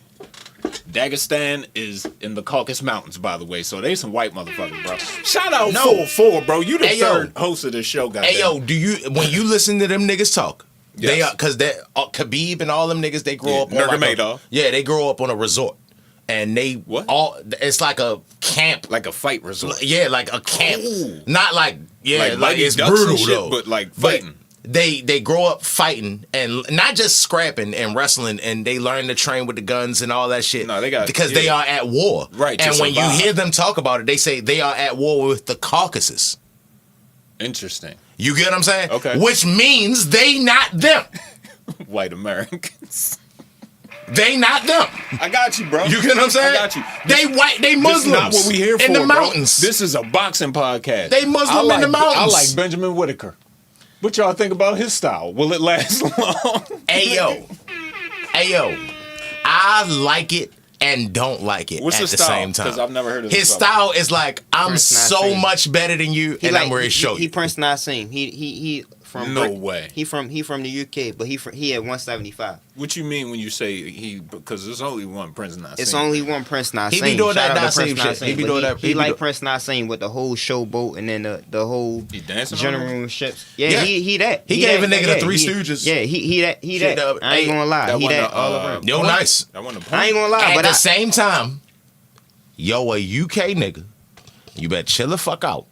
Dagestan is in the Caucasus Mountains, by the way, so they some white motherfuckers, bro. Shout out No. 4-4, bro. You the Hey, yo. third host of this show, goddamn. Hey yo, when you listen to them niggas talk, they Yes. are because they Khabib and all them niggas they grow Yeah, up on like Nurmagomedov. they grow up on a resort, and they What? all it's like a camp, Like a fight resort. yeah, like a camp, Ooh. not like like Mighty it's Ducks brutal and shit, though, but like fighting. They grow up fighting and not just scrapping and wrestling, and they learn to train with the guns and all that shit. No, they got- because they are at war, Right, to And when you survive. hear them talk about it, they say they are at war with the Caucasus. Interesting. You get what I'm saying? Okay. Which means they not them. White Americans. They not them. I got you, bro. You get what I'm saying? I got you. They white. They This Muslims. is not what we here for, in the bro. mountains. This is a boxing podcast. They Muslim in the mountains. I like Benjamin Whitaker. What y'all think about his style? Will it last long? Hey yo. I like it and don't like it What's at his the style? same time. 'Cause I've never heard of his this fella. style. Is like I'm Prince so Nassim. much better than you, and I'm ready to show He you. Prince Nassim. He from No way. He from the UK, but he at 175. What you mean when you say he? Because there's only one Prince not. It's only one Prince Nassim. He be doing Shout that out to Nassim Prince shit. He be but doing that- He he be like do- Prince Nassim with the whole showboat and then the whole He dancing on general ships. Yeah, Yeah. he that. He gave that, a nigga the yeah, Three he- Stooges. Yeah, he that. Shit, I ain't hey, gonna lie. that He one, that all around. Yo, nice. That one. I ain't gonna lie, At but the same time, a UK nigga, you better chill the fuck out.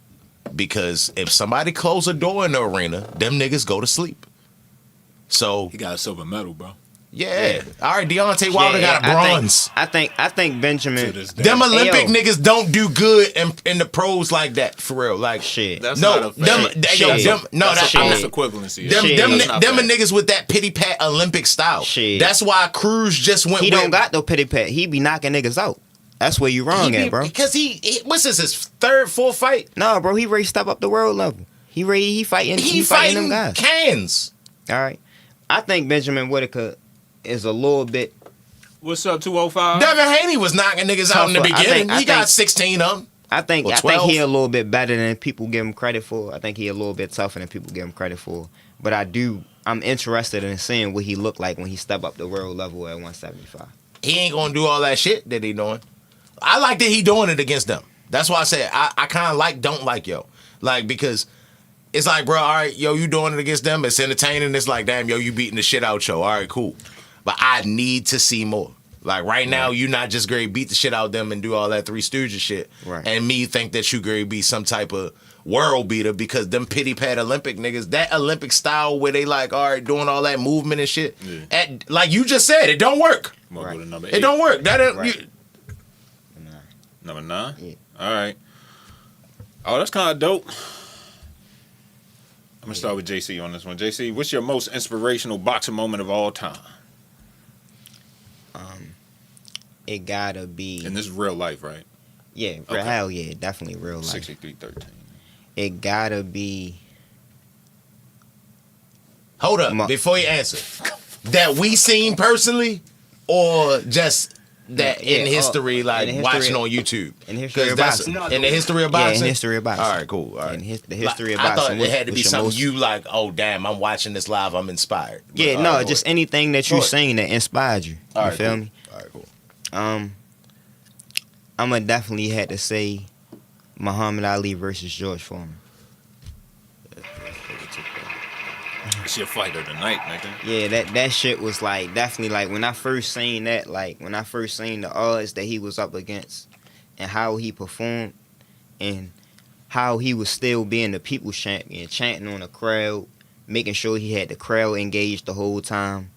Because if somebody close a door in the arena, them niggas go to sleep. So, He got a silver medal, bro. yeah. All right, Deontay Wilder got a bronze. I think Benjamin. To this day. Them Olympic yo. niggas don't do good in the pros like that, for real. Like, Shit. That's no, not a them, fact. yo, Shit. them, no, That's that, a I'm false not- equivalency. them, Shit. them, That's not them are fact. niggas with that pity pat Olympic style. Shit. That's why Cruz just went. He with, don't got no pity pat. He be knocking niggas out. That's where you wrong at, bro. Because he what's this, his third, fourth fight? No, bro, he ready to step up the world level. He fighting. He fighting them fighting guys. cans. All right. I think Benjamin Whitaker is a little bit. What's up, 205? Devin Haney was knocking niggas out in the Tougher. I beginning. think- He got 16 of them. I think Or he 12. a little bit better than people give him credit for. I think he a little bit tougher than people give him credit for. But I'm interested in seeing what he look like when he step up the world level at 175. He ain't gonna do all that shit that he doing. I like that he doing it against them. That's why I said I kind of don't like yo. Like, because it's like, bro, all right, yo, you doing it against them. It's entertaining. It's like, damn, yo, you beating the shit out yo. All right, cool. But I need to see more. Like, right now, you not just going to beat the shit out them and do all that Three Stooges shit. Right. And me think that you going to be some type of world beater because them pity pat Olympic niggas, that Olympic style where they like, all right, doing all that movement and shit. Yeah. Like you just said, it don't work. I'm gonna go to number 8. It don't work. That ain't, Right. Number 9? Yeah. All right. Oh, that's kind of dope. I'm going to start with JC on this one. JC, what's your most inspirational boxing moment of all time? It gotta be. And this is real life, right? Yeah, Okay. hell yeah, definitely real life. 63-13. It gotta be. Hold up, Ma- before you answer. That we seen personally, or just that Yeah, in history, like in the watching history- on YouTube? in the history 'Cause of that's- boxing. In the history of Yeah, boxing? in history of boxing. All right, cool. All right. The history of I boxing. thought it had to be what's your something most- you like, oh, damn, I'm watching this live, I'm inspired. But, Yeah, all no, right, just cool. anything that you Go ahead. seen that inspired you. All You right, feel cool. me? All right, cool. I'm gonna definitely had to say Muhammad Ali versus George Foreman. that took place. It's your fight of the night, nigga. Yeah, that shit was like definitely like when I first seen that, like when I first seen the odds that he was up against and how he performed and how he was still being the people's champion, chanting on the crowd, making sure he had the crowd engaged the whole time.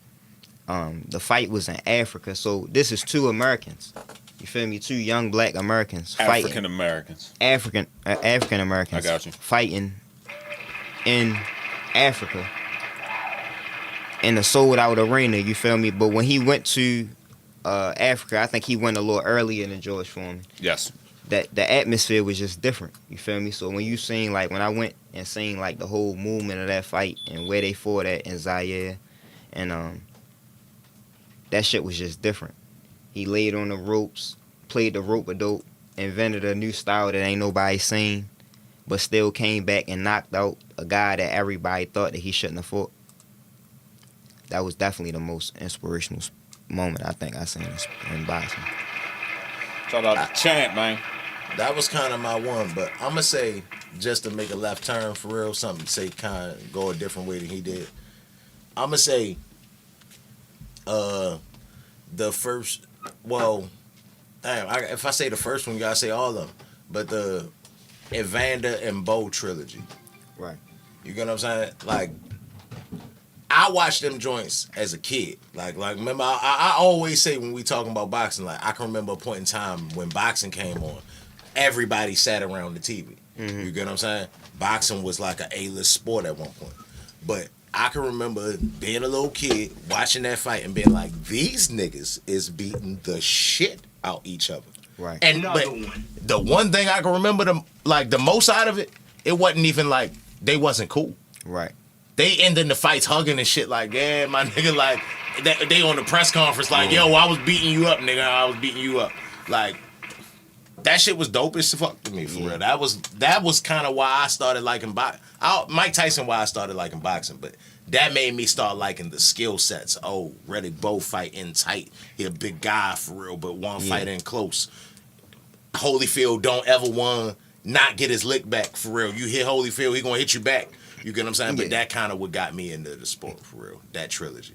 The fight was in Africa, so this is two Americans. You feel me? Two young black Americans fighting. African Americans. African Americans. I got you. Fighting in Africa in a sold out arena. You feel me? But when he went to Africa, I think he went a little earlier than George Foreman. Yes. That the atmosphere was just different. You feel me? So when you seen like when I went and seen like the whole movement of that fight and where they fought at in Zaire, and that shit was just different. He laid on the ropes, played the rope-a-dope, invented a new style that ain't nobody seen, but still came back and knocked out a guy that everybody thought that he shouldn't have fought. That was definitely the most inspirational moment I think I seen in boxing. Shout out to Champ, man. That was kind of my one, but I'm gonna say just to make a left turn for real, something to say kind of go a different way than he did. I'm gonna say, the first, well, damn, if I say the first one, you gotta say all of them, but the Evander and Bo trilogy. Right. You get what I'm saying? Like, I watched them joints as a kid. Like remember, I always say when we talking about boxing, like I can remember a point in time when boxing came on, everybody sat around the TV. Mm-hmm. You get what I'm saying? Boxing was like an A-list sport at one point. But I can remember being a little kid, watching that fight and being like, these niggas is beating the shit out each other. Right. And but the one thing I can remember the most out of it, it wasn't even like they wasn't cool. Right. They ended the fights hugging and shit like, yeah, my nigga, like, they on the press conference like, yo, I was beating you up, nigga, I was beating you up. Like, that shit was dope as fuck to me, for real. That was kind of why I started liking boxing. Mike Tyson, why I started liking boxing, but that made me start liking the skill sets. Oh, Reddick Bowe fight in tight. He a big guy, for real, but one fight in close. Holyfield don't ever want not get his lick back, for real. You hit Holyfield, he gonna hit you back. You get what I'm saying? But that kind of what got me into the sport, for real. That trilogy.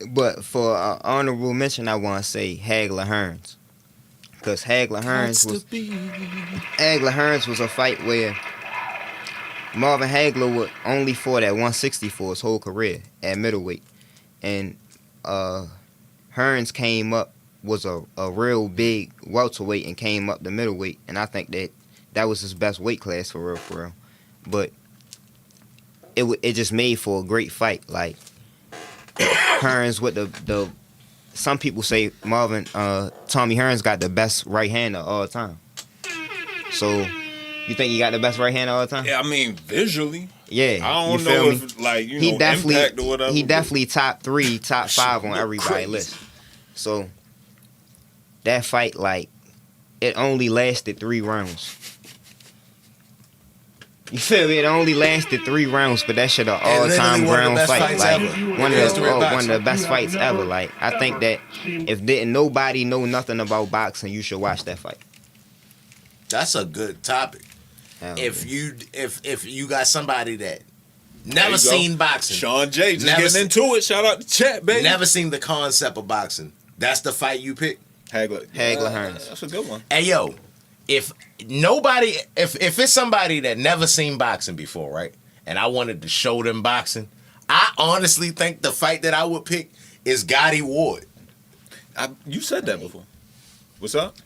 But for honorable mention, I want to say Hagler Hearns. Because Hagler Hearns was a fight where Marvin Hagler only fought at 160 for his whole career at middleweight. And Hearns came up, was a real big welterweight and came up to middleweight. And I think that was his best weight class, for real. But it just made for a great fight. Like Hearns with the some people say Tommy Hearns got the best right hand of all time. So you think he got the best right hand of all time? Yeah, I mean visually. Yeah, I don't know if like impact or whatever. He definitely top 3, top 5 on everybody's list. So that fight, like, it only lasted 3 rounds. You feel me? It only lasted 3 rounds, but that shit an all-time ground fight. Like one of the best fights ever. Like I think that if didn't nobody know nothing about boxing, you should watch that fight. That's a good topic. If you got somebody that never seen boxing, Sean J just getting into it. Shout out to chat, baby. Never seen the concept of boxing. That's the fight you pick. Hagler Hearns. That's a good one. Hey yo, if it's somebody that never seen boxing before, right? And I wanted to show them boxing, I honestly think the fight that I would pick is Gotti Ward. You said that before. What's up?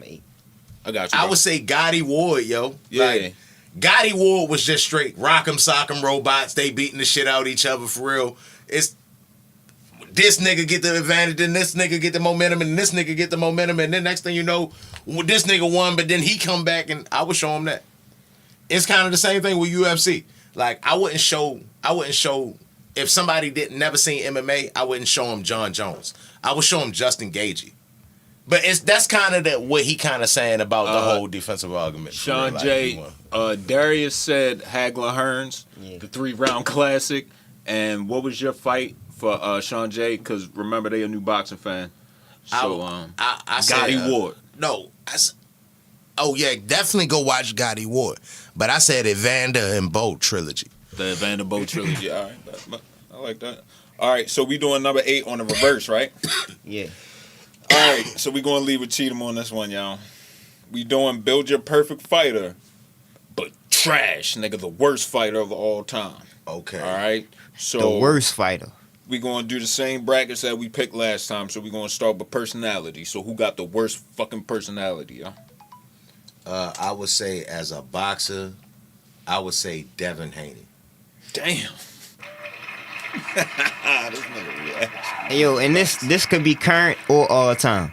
I got you. I would say Gotti Ward, yo. Yeah. Like, Gotti Ward was just straight rock'em sock'em robots. They beating the shit out of each other for real. It's this nigga get the advantage, and this nigga get the momentum, and this nigga get the momentum, and then next thing you know, this nigga won, but then he come back, and I would show him that. It's kind of the same thing with UFC. Like I wouldn't show if somebody never seen MMA, I wouldn't show him John Jones. I would show him Justin Gaethje. But that's kind of what he kind of saying about the whole defensive argument. Sean J. Darius said Hagler Hearns, the 3-round classic. And what was your fight for Sean J? Because remember, they a new boxing fan. So I said, Gotti Ward. No, definitely go watch Gotti Ward. But I said Evander and Bowe trilogy. The Vanderbilt trilogy. All right, I like that. All right, so we doing number 8 on the reverse, right? Yeah. All right, so we gonna leave with Cheatham on this one, y'all. We doing Build Your Perfect Fighter, but trash, nigga, the worst fighter of all time. Okay. All right, so The worst fighter. we gonna do the same brackets that we picked last time. So we gonna start with personality. So who got the worst fucking personality, y'all? I would say as a boxer, I would say Devin Haney. Damn. This nigga reaction. Hey, yo, and this could be current or all time.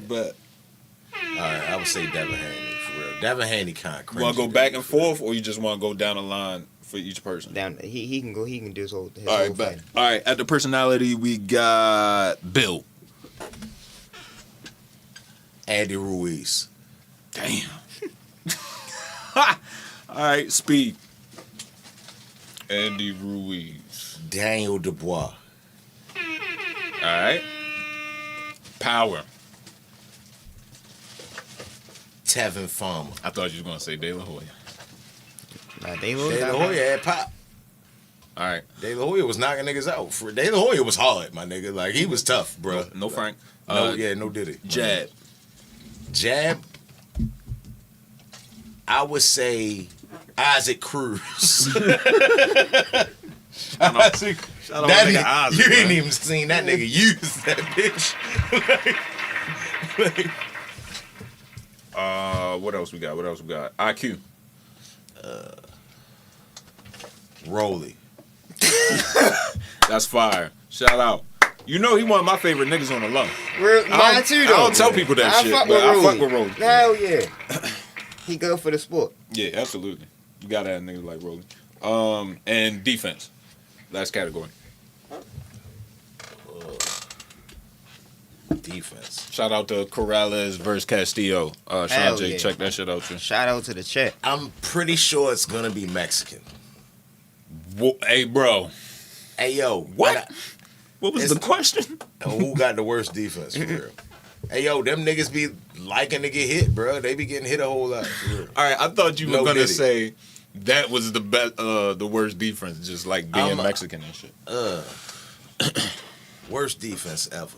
But All right, I would say Devin Haney for real. Devin Haney kind of crazy. you want to go back and forth, or you just want to go down the line for each person? Down, he can go. He can do his whole. All right, bet. All right, at the personality, we got Bill. Andy Ruiz. Damn. All right, speed. Andy Ruiz. Daniel Dubois. All right. Power. Tevin Farmer. I thought you was gonna say De La Hoya. Nah, De La Hoya had pop. All right. De La Hoya was knocking niggas out. De La Hoya was hard, my nigga. Like, he was tough, bro. No Frank. No, no Diddy. Jab. Jab. I would say Isaac Cruz. Isaac. You ain't even seen that nigga use that bitch. What else we got? IQ. Rolly. That's fire. Shout out. You know he one of my favorite niggas on the low. Mine too, though. I don't tell people that shit, but I fuck with Rolly. Hell yeah. He good for the sport. Yeah, absolutely. You gotta have niggas like Rolly. And defense. Last category. Defense. Shout out to Corrales versus Castillo. Sean Hell J, yeah. check that shit out too. Shout out to the chat. I'm pretty sure it's gonna be Mexican. Hey, bro. Hey, yo. What? What was the question? Who got the worst defense, for real? Hey, yo, them niggas be liking to get hit, bro. They be getting hit a whole lot, for real. All right, I thought you were gonna Diddy. say that was the best, the worst defense, just like being Mexican and shit. Worst defense ever.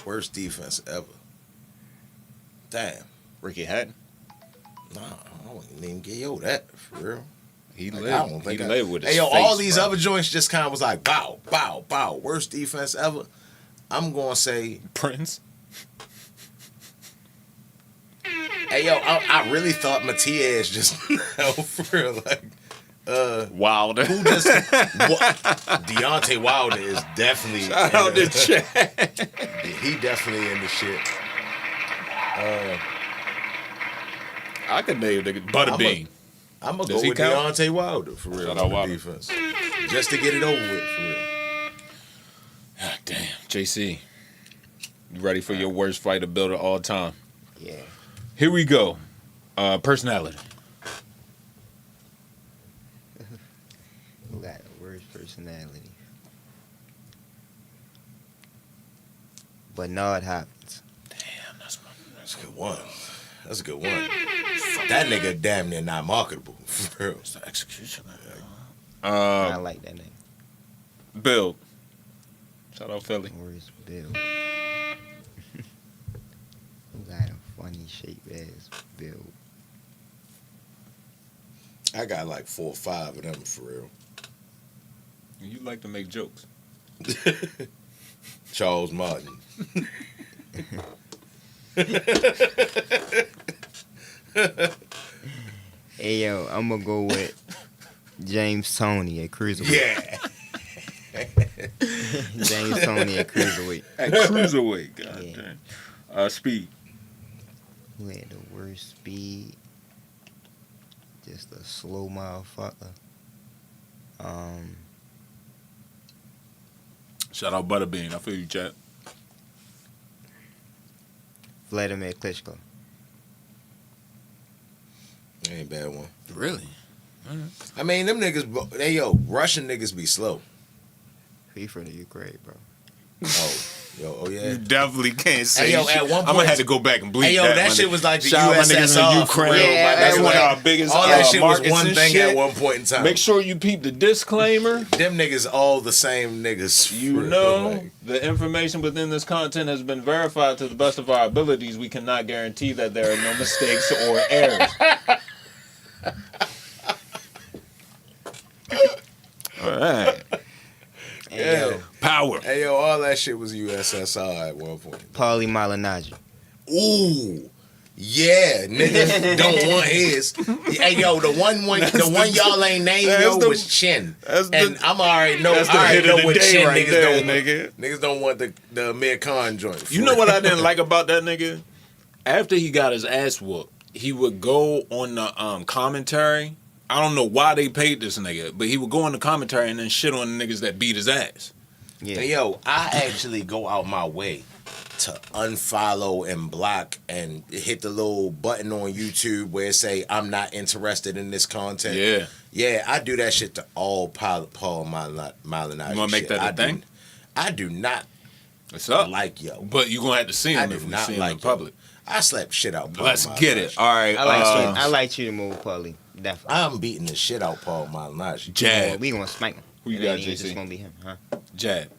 Worst defense ever. Damn. Ricky Hatton. Nah, I wouldn't even give yo that, for real. He Like, lived. I don't think He lived with his Hey, yo, face, all these bro. other joints just kind of was like, bow, bow, bow. Worst defense ever. I'm going to say, Prince. hey, yo, I really thought Matias just, no, for real, like, Wilder. who just, Deontay Wilder is definitely, Shout out to Chad. he definitely in the shit. I could name the Butterbean. I'm going to Does go he with count? Deontay Wilder, for real, Shout on out the Wilder. defense. Just to get it over with, for real. God damn. JC. You ready for your worst fighter builder all time? Yeah. Here we go. Personality. Who got the worst personality? Bernard Hopkins. Damn, that's That's a good one. That's a good one. That nigga damn near not marketable, for real. the execution. I like that name. Bill. Shout out Philly. Where's Bill? Who got a funny shape ass Bill? I got like 4 or 5 of them, for real. You like to make jokes. Charles Martin. Hey yo, I'm gonna go with James Toney at cruiserweight. Yeah. James Toney at cruiserweight. At cruiserweight, god Yeah. damn. Speed. Who had the worst speed? Just a slow motherfucker. Shout out Butterbean. I feel you, chat. Vladimir Klitschko. Ain't a bad one. Really? I mean, them niggas, Russian niggas be slow. He from the Ukraine, bro. Oh, Yo, oh yeah. You definitely can't say Hey, yo, shit. at one I'm gonna point- have to go back and bleep Hey, yo, that. that my shit nigga. was like the Shout out my niggas USSR in Ukraine. for real. That's Yeah, one of like, our biggest all that shit was markets one and thing shit. at one point in time. Make sure you peep the disclaimer. Them niggas all the same niggas. You for real, know, like. the information within this content has been verified to the best of our abilities. We cannot guarantee that there are no mistakes or errors. All right. Hey, yo, Power. Hey yo, all that shit was USSR at one point. Paulie Malignaggi. Ooh. Yeah, niggas don't want his. Hey yo, the one y'all ain't named yo was Chin. And I'm already know That's the I hit already of know the what day Chin right niggas there, don't want. nigga. Niggas don't want the Amir Khan joint. You know what I didn't like about that nigga? After he got his ass whooped, he would go on the commentary. I don't know why they paid this nigga, but he would go on the commentary and then shit on the niggas that beat his ass. Yeah. Hey, yo, I actually go out my way to unfollow and block and hit the little button on YouTube where it say I'm not interested in this content. Yeah. Yeah, I do that shit to all Paul Malignaggi. You wanna make that a thing? I do not What's up? like yo. But you gonna have to see I him do if we not see him like in public. I slap shit out Paul Let's Malignaggi. get it. All right. I like you to move Paulie. Definitely. I'm beating the shit out Paul Malignaggi. Jab. We gonna smack him. Who you It got, ain't even JC? just gonna be him, huh? Jab.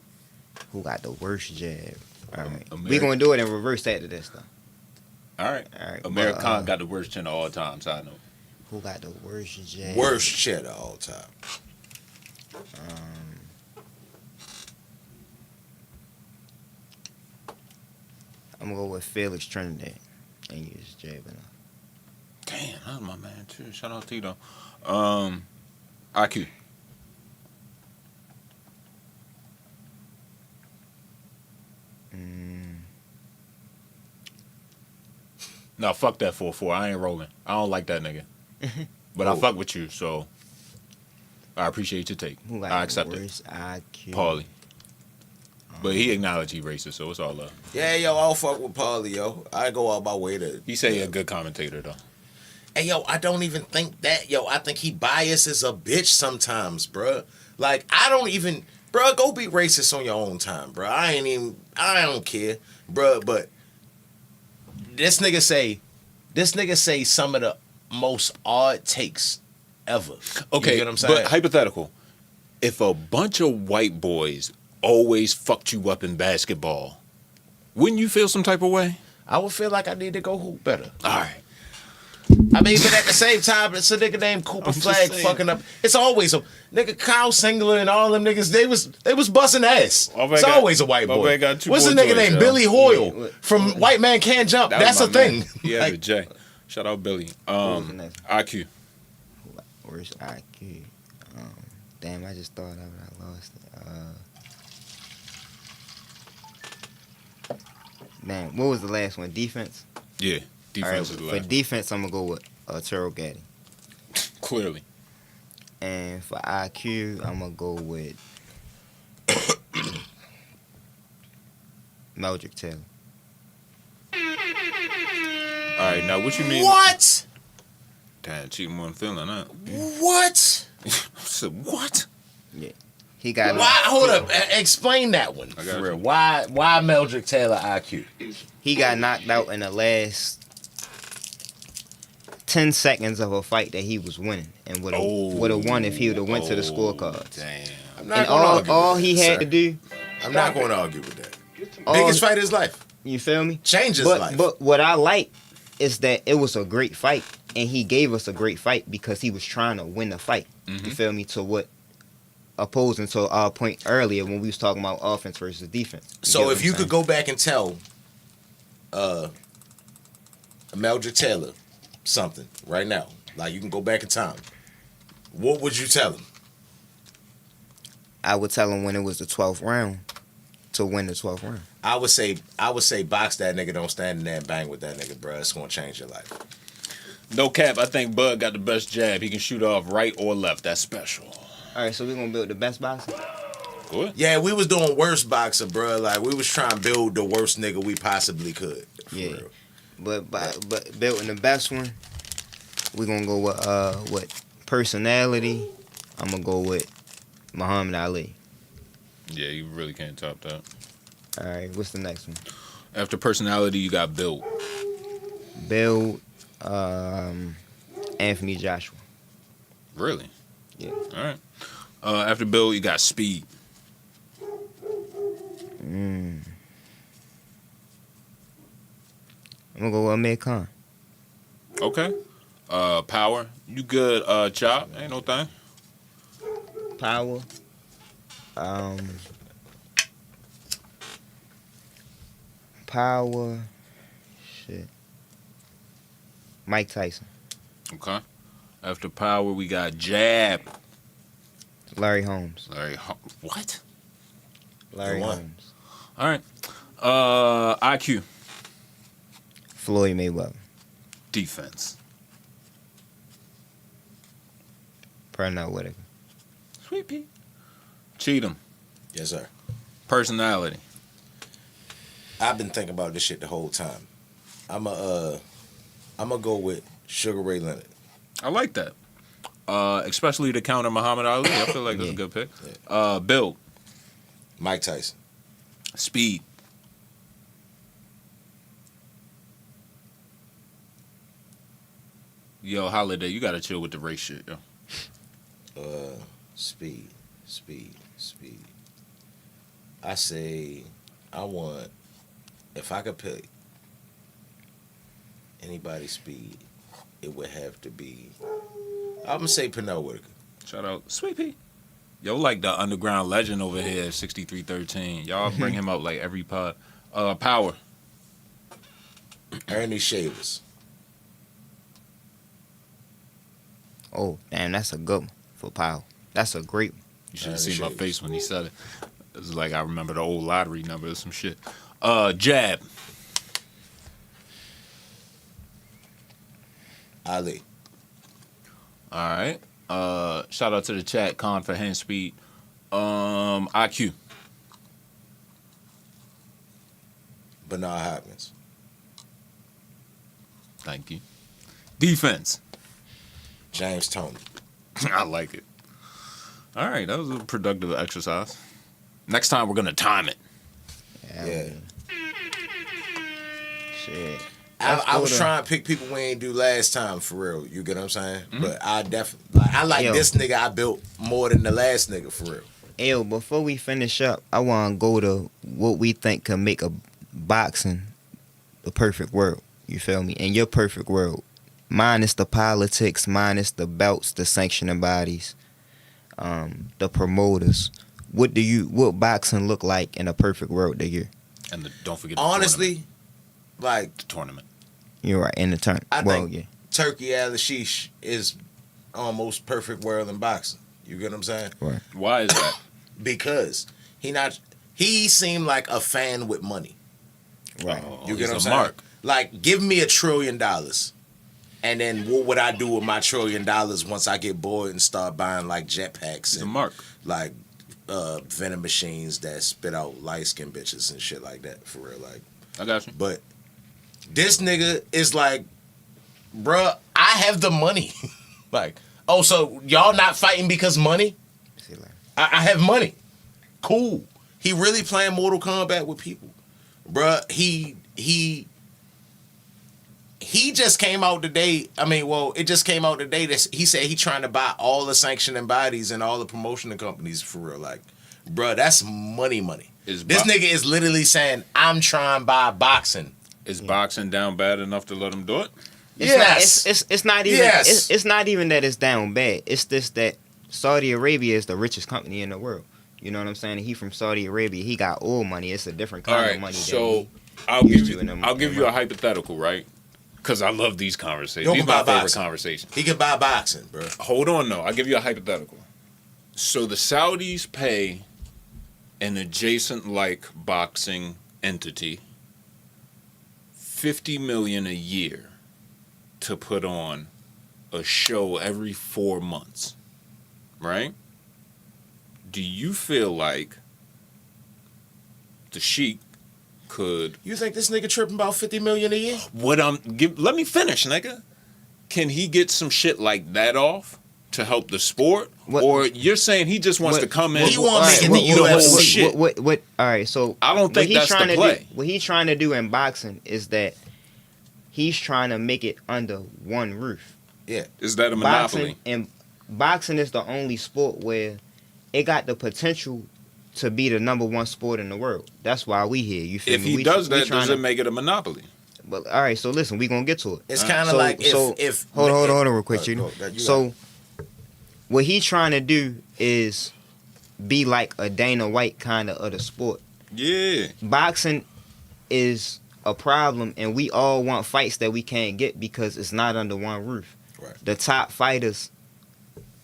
Who got the worst jab? All right. We America. gonna do it in reverse after this though. All right. All right. American but, got the worst chin of all time, so I know. Who got the worst jab? Worst shit of all time. I'm gonna go with Felix Trinidad and use jabbing him. Damn, that's my man too. Shout out Tito. IQ. No, fuck that 4-4. I ain't rolling. I don't like that nigga. But I fuck with you, so I appreciate your take. Who got I the accept it. worst IQ? Paulie. But he acknowledged he racist, so it's all love. Yeah, yo, I'll fuck with Paulie, yo. I go out my way to. He say he a good commentator though. Hey, yo, I don't even think that, yo. I think he biases a bitch sometimes, bruh. Like, I don't even, bruh, go be racist on your own time, bruh. I don't care, bruh. But this nigga say some of the most odd takes ever. Okay, You get what I'm saying? but hypothetical. If a bunch of white boys always fucked you up in basketball, wouldn't you feel some type of way? I would feel like I need to go hoop better. All right. I mean, but at the same time, it's a nigga named Cooper I'm just Flag saying. fucking up. It's always a nigga Kyle Singler and all them niggas. They was busting ass. My It's bad always a white my boy. bad got two What's the boy nigga toys, named yo. Billy Hoyle from White Man Can't Jump? That was That's my a man. thing. Yeah, Like, the J. Shout out Billy. was the next IQ. Who got the worst IQ? Damn, I just thought of it. I lost it. Damn, what was the last one? Defense? Yeah, All right, defense is the for last one. defense, I'm gonna go with Terrell Gaddy. Clearly. And for IQ, I'm gonna go with Meldrick Taylor. All right, now what you mean? what? Damn, cheating more feeling that. What? I said, what? Yeah, he got. Why? Hold up. Explain that one. I got For you. real. Why Meldrick Taylor IQ? He got knocked out in the last 10 seconds of a fight that he was winning, and would have won if he would have went to the scorecards. Damn. I'm not And gonna argue all with he that, had sir. to do, I'm not going to argue with that. all- Biggest fight of his life. you feel me? Changed his life. But what I like is that it was a great fight, and he gave us a great fight because he was trying to win the fight. You feel me? To what opposing to our point earlier when we was talking about offense versus defense. So if you could go back and tell Meldrick Taylor something right now, like you can go back in time, what would you tell him? I would tell him when it was the 12th round to win the 12th round. I would say box that nigga, don't stand in there and bang with that nigga, bro. It's gonna change your life. No cap, I think Bud got the best jab. He can shoot off right or left. That's special. All right, so we're gonna build the best boxer. Good. Yeah, we was doing worst boxer, bro. Like we was trying to build the worst nigga we possibly could. For Yeah. real. But building the best one, we're gonna go with personality. I'm gonna go with Muhammad Ali. Yeah, you really can't top that. All right, what's the next one? After personality, you got build. Build, Anthony Joshua. Really? Yeah. All right. After build, you got speed. I'm gonna go with Amir Khan. Okay. Power. You good, Chop? Ain't no thing. Power. Power. Shit. Mike Tyson. Okay. After power, we got jab. Larry Holmes. What? Larry Good one. Holmes. All right. IQ. Floyd Mayweather. Defense. Pernell Whitaker. Sweet pea. Cheatham. Yes, sir. Personality. I've been thinking about this shit the whole time. I'm a go with Sugar Ray Leonard. I like that. Especially to counter Muhammad Ali. I feel like that's a good pick. Build. Mike Tyson. Speed. Yo, Holiday, you gotta chill with the race shit, yo. Speed. I say I want, if I could pick anybody's speed, it would have to be, I'm gonna say Pernell Whitaker. Shout out Sweet Pea. Yo, like the underground legend over here, 6313. Y'all bring him up like every pod. Power. Ernie Shavers. Oh, damn, that's a good one for Power. That's a great one. You should have Ernie seen my Shavers. face when he said it. It was like I remember the old lottery number or some shit. Jab. Ali. All right. Shout out to the chat, Con for hand speed. IQ. Bernard Hopkins. Thank you. Defense. James Tony. I like it. All right, that was a productive exercise. Next time we're gonna time it. Yeah. Shit. I was trying to pick people we ain't do last time for real. You get what I'm saying? But I definitely I like Yo. this nigga I built more than the last nigga for real. Yo, before we finish up, I want to go to what we think can make a boxing the perfect world. You feel me? In your perfect world, minus the politics, minus the belts, the sanctioning bodies, the promoters. What boxing look like in a perfect world to you? And don't forget the Honestly, like tournament. The tournament. You're right, in the turn. I Well, think yeah. Turkey Al-Ashish is almost perfect world in boxing. You get what I'm saying? Right. Why is that? Because he seemed like a fan with money. Right. You he's get what I'm a saying? mark. Like, give me $1 trillion, and then what would I do with my $1 trillion once I get bored and start buying like jetpacks He's a and mark. like venom machines that spit out light skinned bitches and shit like that for real. Like, I got you. but this nigga is like, bruh, I have the money. Like, oh, so y'all not fighting because money? See, like, I have money. Cool. He really playing Mortal Kombat with people. Bruh, he just came out today. I mean, well, it just came out today that he said he trying to buy all the sanctioning bodies and all the promotional companies for real. Like, bruh, that's money. This nigga is literally saying, I'm trying to buy boxing. Is boxing down bad enough to let him do it? It's not even. Yes. It's not even that it's down bad. It's just that Saudi Arabia is the richest company in the world. You know what I'm saying? He from Saudi Arabia. He got oil money. It's a different All kind right. of money. So than I'll used give to in you. them- I'll give in you a them- hypothetical, right? Because I love these conversations. Yo, These are my buy favorite boxing. conversations. He can buy boxing, bruh. Hold on, though. I'll give you a hypothetical. So the Saudis pay an adjacent like boxing entity $50 million a year to put on a show every 4 months, right? Do you feel like the Sheik could? You think this nigga tripping about $50 million a year? Let me finish, nigga. Can he get some shit like that off to help the sport, What- or you're saying he just wants to come in? He wanna make it and the do the whole UFC. shit. What? All right, so I don't think that's the play. What he's trying to do in boxing is that he's trying to make it under one roof. Yeah. Is that a monopoly? Boxing is the only sport where it got the potential to be the number one sport in the world. That's why we here. You feel If me? he does that, trying does it make it a monopoly? But all right, so listen, we gonna get to it. It's kind of like if hold on real quick, you you. So what he trying to do is be like a Dana White kind of the sport. Yeah. Boxing is a problem, and we all want fights that we can't get because it's not under one roof. Right. The top fighters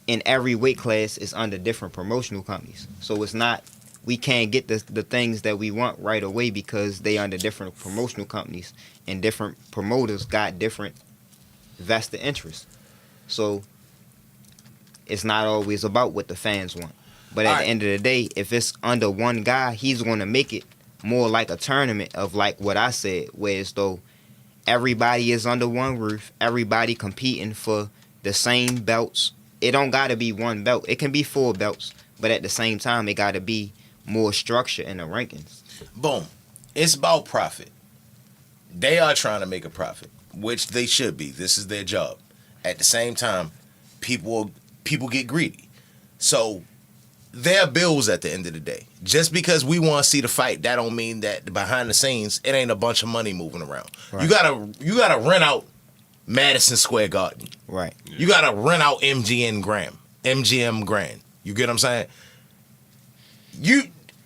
in every weight class is under different promotional companies, so it's not. We can't get the things that we want right away because they under different promotional companies, and different promoters got different vested interests. So it's not always about what the fans want. But at the end of the day, if it's under one guy, he's going to make it more like a tournament of like what I said, where as though everybody is under one roof, everybody competing for the same belts. It don't got to be one belt. It can be 4 belts, but at the same time, it got to be more structure in the rankings. Boom. It's about profit. They are trying to make a profit, which they should be. This is their job. At the same time, people get greedy. So there are bills at the end of the day. Just because we want to see the fight, that don't mean that behind the scenes it ain't a bunch of money moving around. Right. You gotta rent out Madison Square Garden. Right. Yeah. You gotta rent out MGM Grand. You get what I'm saying?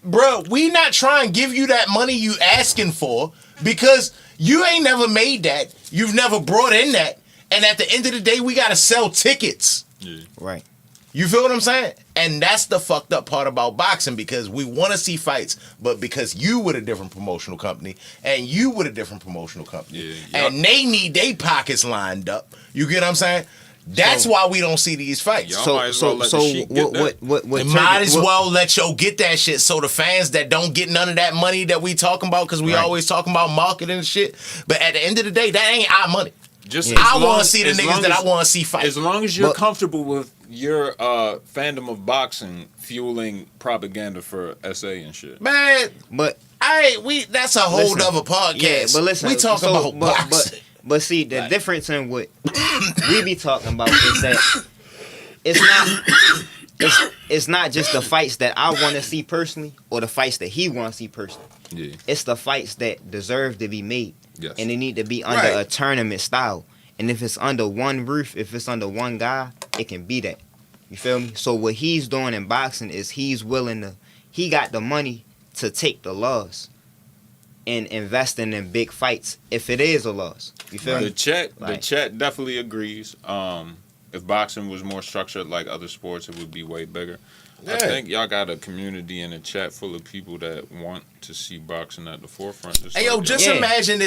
Bro, we not trying to give you that money you asking for because you ain't never made that. You've never brought in that. And at the end of the day, we gotta sell tickets. Yeah. Right. You feel what I'm saying? And that's the fucked up part about boxing because we want to see fights, but because you with a different promotional company and you with a different promotional company, and they need their pockets lined up. You get what I'm saying? That's why we don't see these fights. Y'all might as well let the Sheik get that. Might as well let yo get that shit so the fans that don't get none of that money that we talking about, because we always talking about marketing and shit, but at the end of the day, that ain't our money. I want to see the niggas that I want to see fight. As long as you're comfortable with your fandom of boxing fueling propaganda for SA and shit. Man, but that's a whole other podcast. Yeah, but listen, we talking about boxing. But see, the difference in what we be talking about is that it's not just the fights that I want to see personally or the fights that he want to see personally. Yeah. It's the fights that deserve to be made. Yes. And they need to be under a tournament style. And if it's under one roof, if it's under one guy, it can be that. You feel me? So what he's doing in boxing is he got the money to take the loss and investing in big fights if it is a loss. You feel me? The chat definitely agrees. If boxing was more structured like other sports, it would be way bigger. Yeah. I think y'all got a community in the chat full of people that want to see boxing at the forefront. Hey, yo, imagine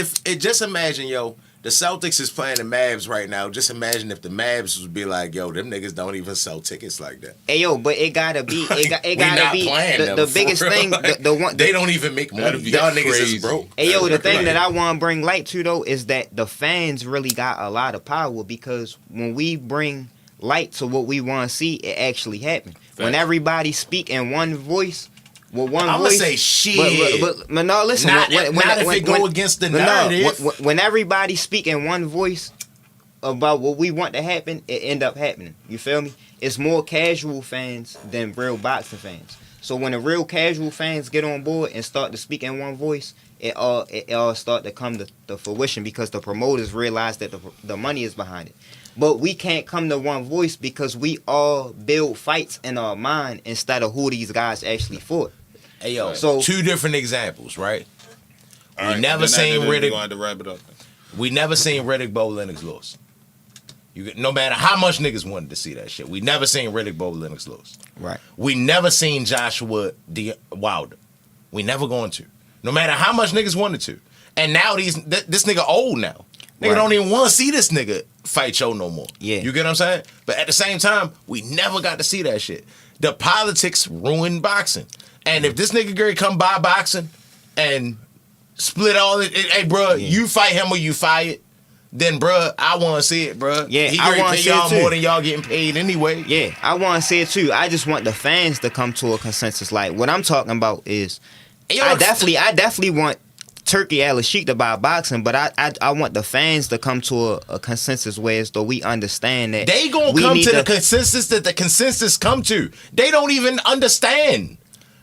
yo, the Celtics is playing the Mavs right now. Just imagine if the Mavs would be like, yo, them niggas don't even sell tickets like that. Hey, yo, but it gotta be, the biggest thing, the one. They don't even make money. Y'all niggas is broke. Hey, yo, the thing that I want to bring light to, though, is that the fans really got a lot of power because when we bring light to what we want to see, it actually happens. When everybody speak in one voice, I'm gonna say shit. But no, listen. Not if it go against the narrative. When everybody speak in one voice about what we want to happen, it end up happening. You feel me? It's more casual fans than real boxing fans. So when the real casual fans get on board and start to speak in one voice, it all start to come to fruition because the promoters realize that the money is behind it. But we can't come to one voice because we all build fights in our mind instead of who these guys actually fought. Hey, yo, so 2 different examples, right? We never seen Riddick. We never seen Riddick Bo Lennox lose. No matter how much niggas wanted to see that shit, we never seen Riddick Bo Lennox lose. Right. We never seen Joshua Wilder. We never going to. No matter how much niggas wanted to. And now this nigga old now. Nigga don't even want to see this nigga fight show no more. Yeah. You get what I'm saying? But at the same time, we never got to see that shit. The politics ruined boxing. And if this nigga Gary come by boxing and split all it, hey bro, you fight him or you fight it. then bruh, I want to see it, bruh. Yeah, he I want pay to see it y'all too. more than y'all getting paid anyway. Yeah, I want to see it too. I just want the fans to come to a consensus. Like what I'm talking about is, Yo, I definitely want Turkey Al-Sheikh to buy boxing, but I want the fans to come to a consensus where as though we understand that they gonna we come need to the consensus that the consensus come to. They don't even understand.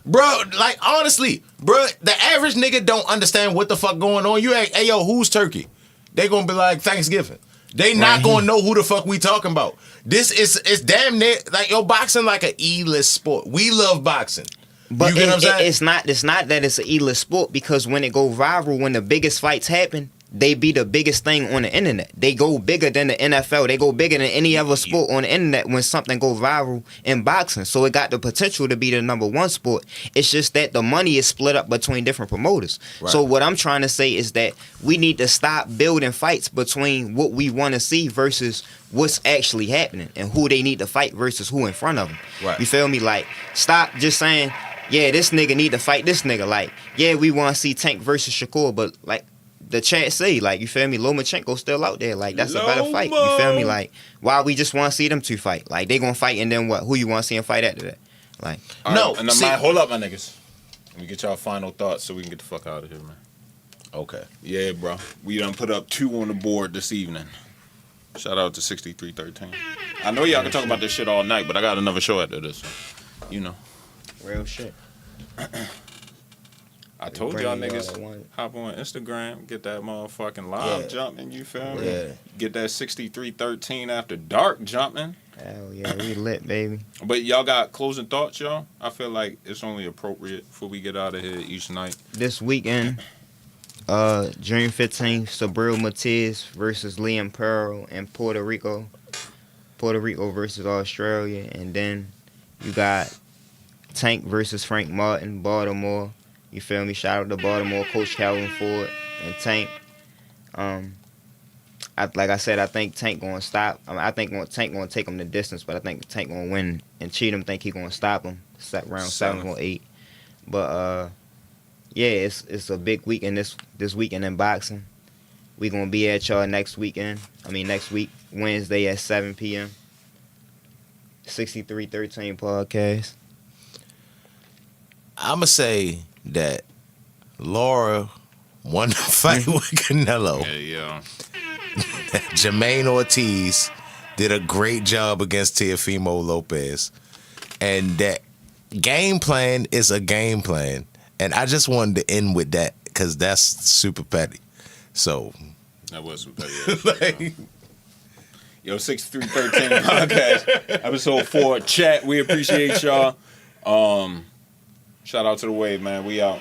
Bro, like honestly, bro, the average nigga don't understand what the fuck going on. You ask, hey yo, who's Turkey? They gonna be like Thanksgiving. They not gonna know who the fuck we talking about. It's damn near like yo, boxing like an E-list sport. We love boxing. But you get what I'm saying? it's not that it's an E-list sport, because when it go viral, when the biggest fights happen, they be the biggest thing on the internet. They go bigger than the NFL. They go bigger than any other sport on the internet when something go viral in boxing. So it got the potential to be the number one sport. It's just that the money is split up between different promoters. Right. So what I'm trying to say is that we need to stop building fights between what we want to see versus what's actually happening and who they need to fight versus who in front of them. Right. You feel me? Like, stop just saying, yeah, this nigga need to fight this nigga. Like, yeah, we want to see Tank versus Shakur, but like, the chat say, like, you feel me, Lomachenko still out there. Like, that's a better fight. You feel me? Like, why we just want to see them two fight? Like, they gonna fight and then what? Who you want to see them fight after that? Like, All no, right, and see- hold up, my niggas. Let me get y'all final thoughts so we can get the fuck out of here, man. Okay. Yeah, bro. We done put up 2 on the board this evening. Shout out to 6313. I know y'all can talk about this shit all night, but I got another show after this. You know. real shit. I told y'all niggas, hop on Instagram, get that motherfucking live jumping, you feel me? Yeah. Get that 6313 after dark jumping. Hell yeah, we lit, baby. But y'all got closing thoughts, y'all? I feel like it's only appropriate before we get out of here each night. This weekend, June 15th, Sabril Matiz versus Liam Pearl in Puerto Rico. Puerto Rico versus Australia. And then you got Tank versus Frank Martin, Baltimore. You feel me? Shout out to Baltimore, Coach Calvin Ford and Tank. Like I said, I think Tank gonna stop. I think Tank gonna take him the distance, but I think Tank gonna win. And Cheatham think he gonna stop him. Round 7 or 8. But yeah, it's a big weekend this weekend in boxing. We gonna be at y'all next week, Wednesday at 7 p.m. 6313 podcast. I'ma say that Laura won the fight with Canelo. Yeah. Jermaine Ortiz did a great job against Teofimo Lopez. And that game plan is a game plan. And I just wanted to end with that because that's super petty. So That was some petty. Yo, 6313 podcast, episode 4, chat. We appreciate y'all. Shout out to the Wave, man. We out.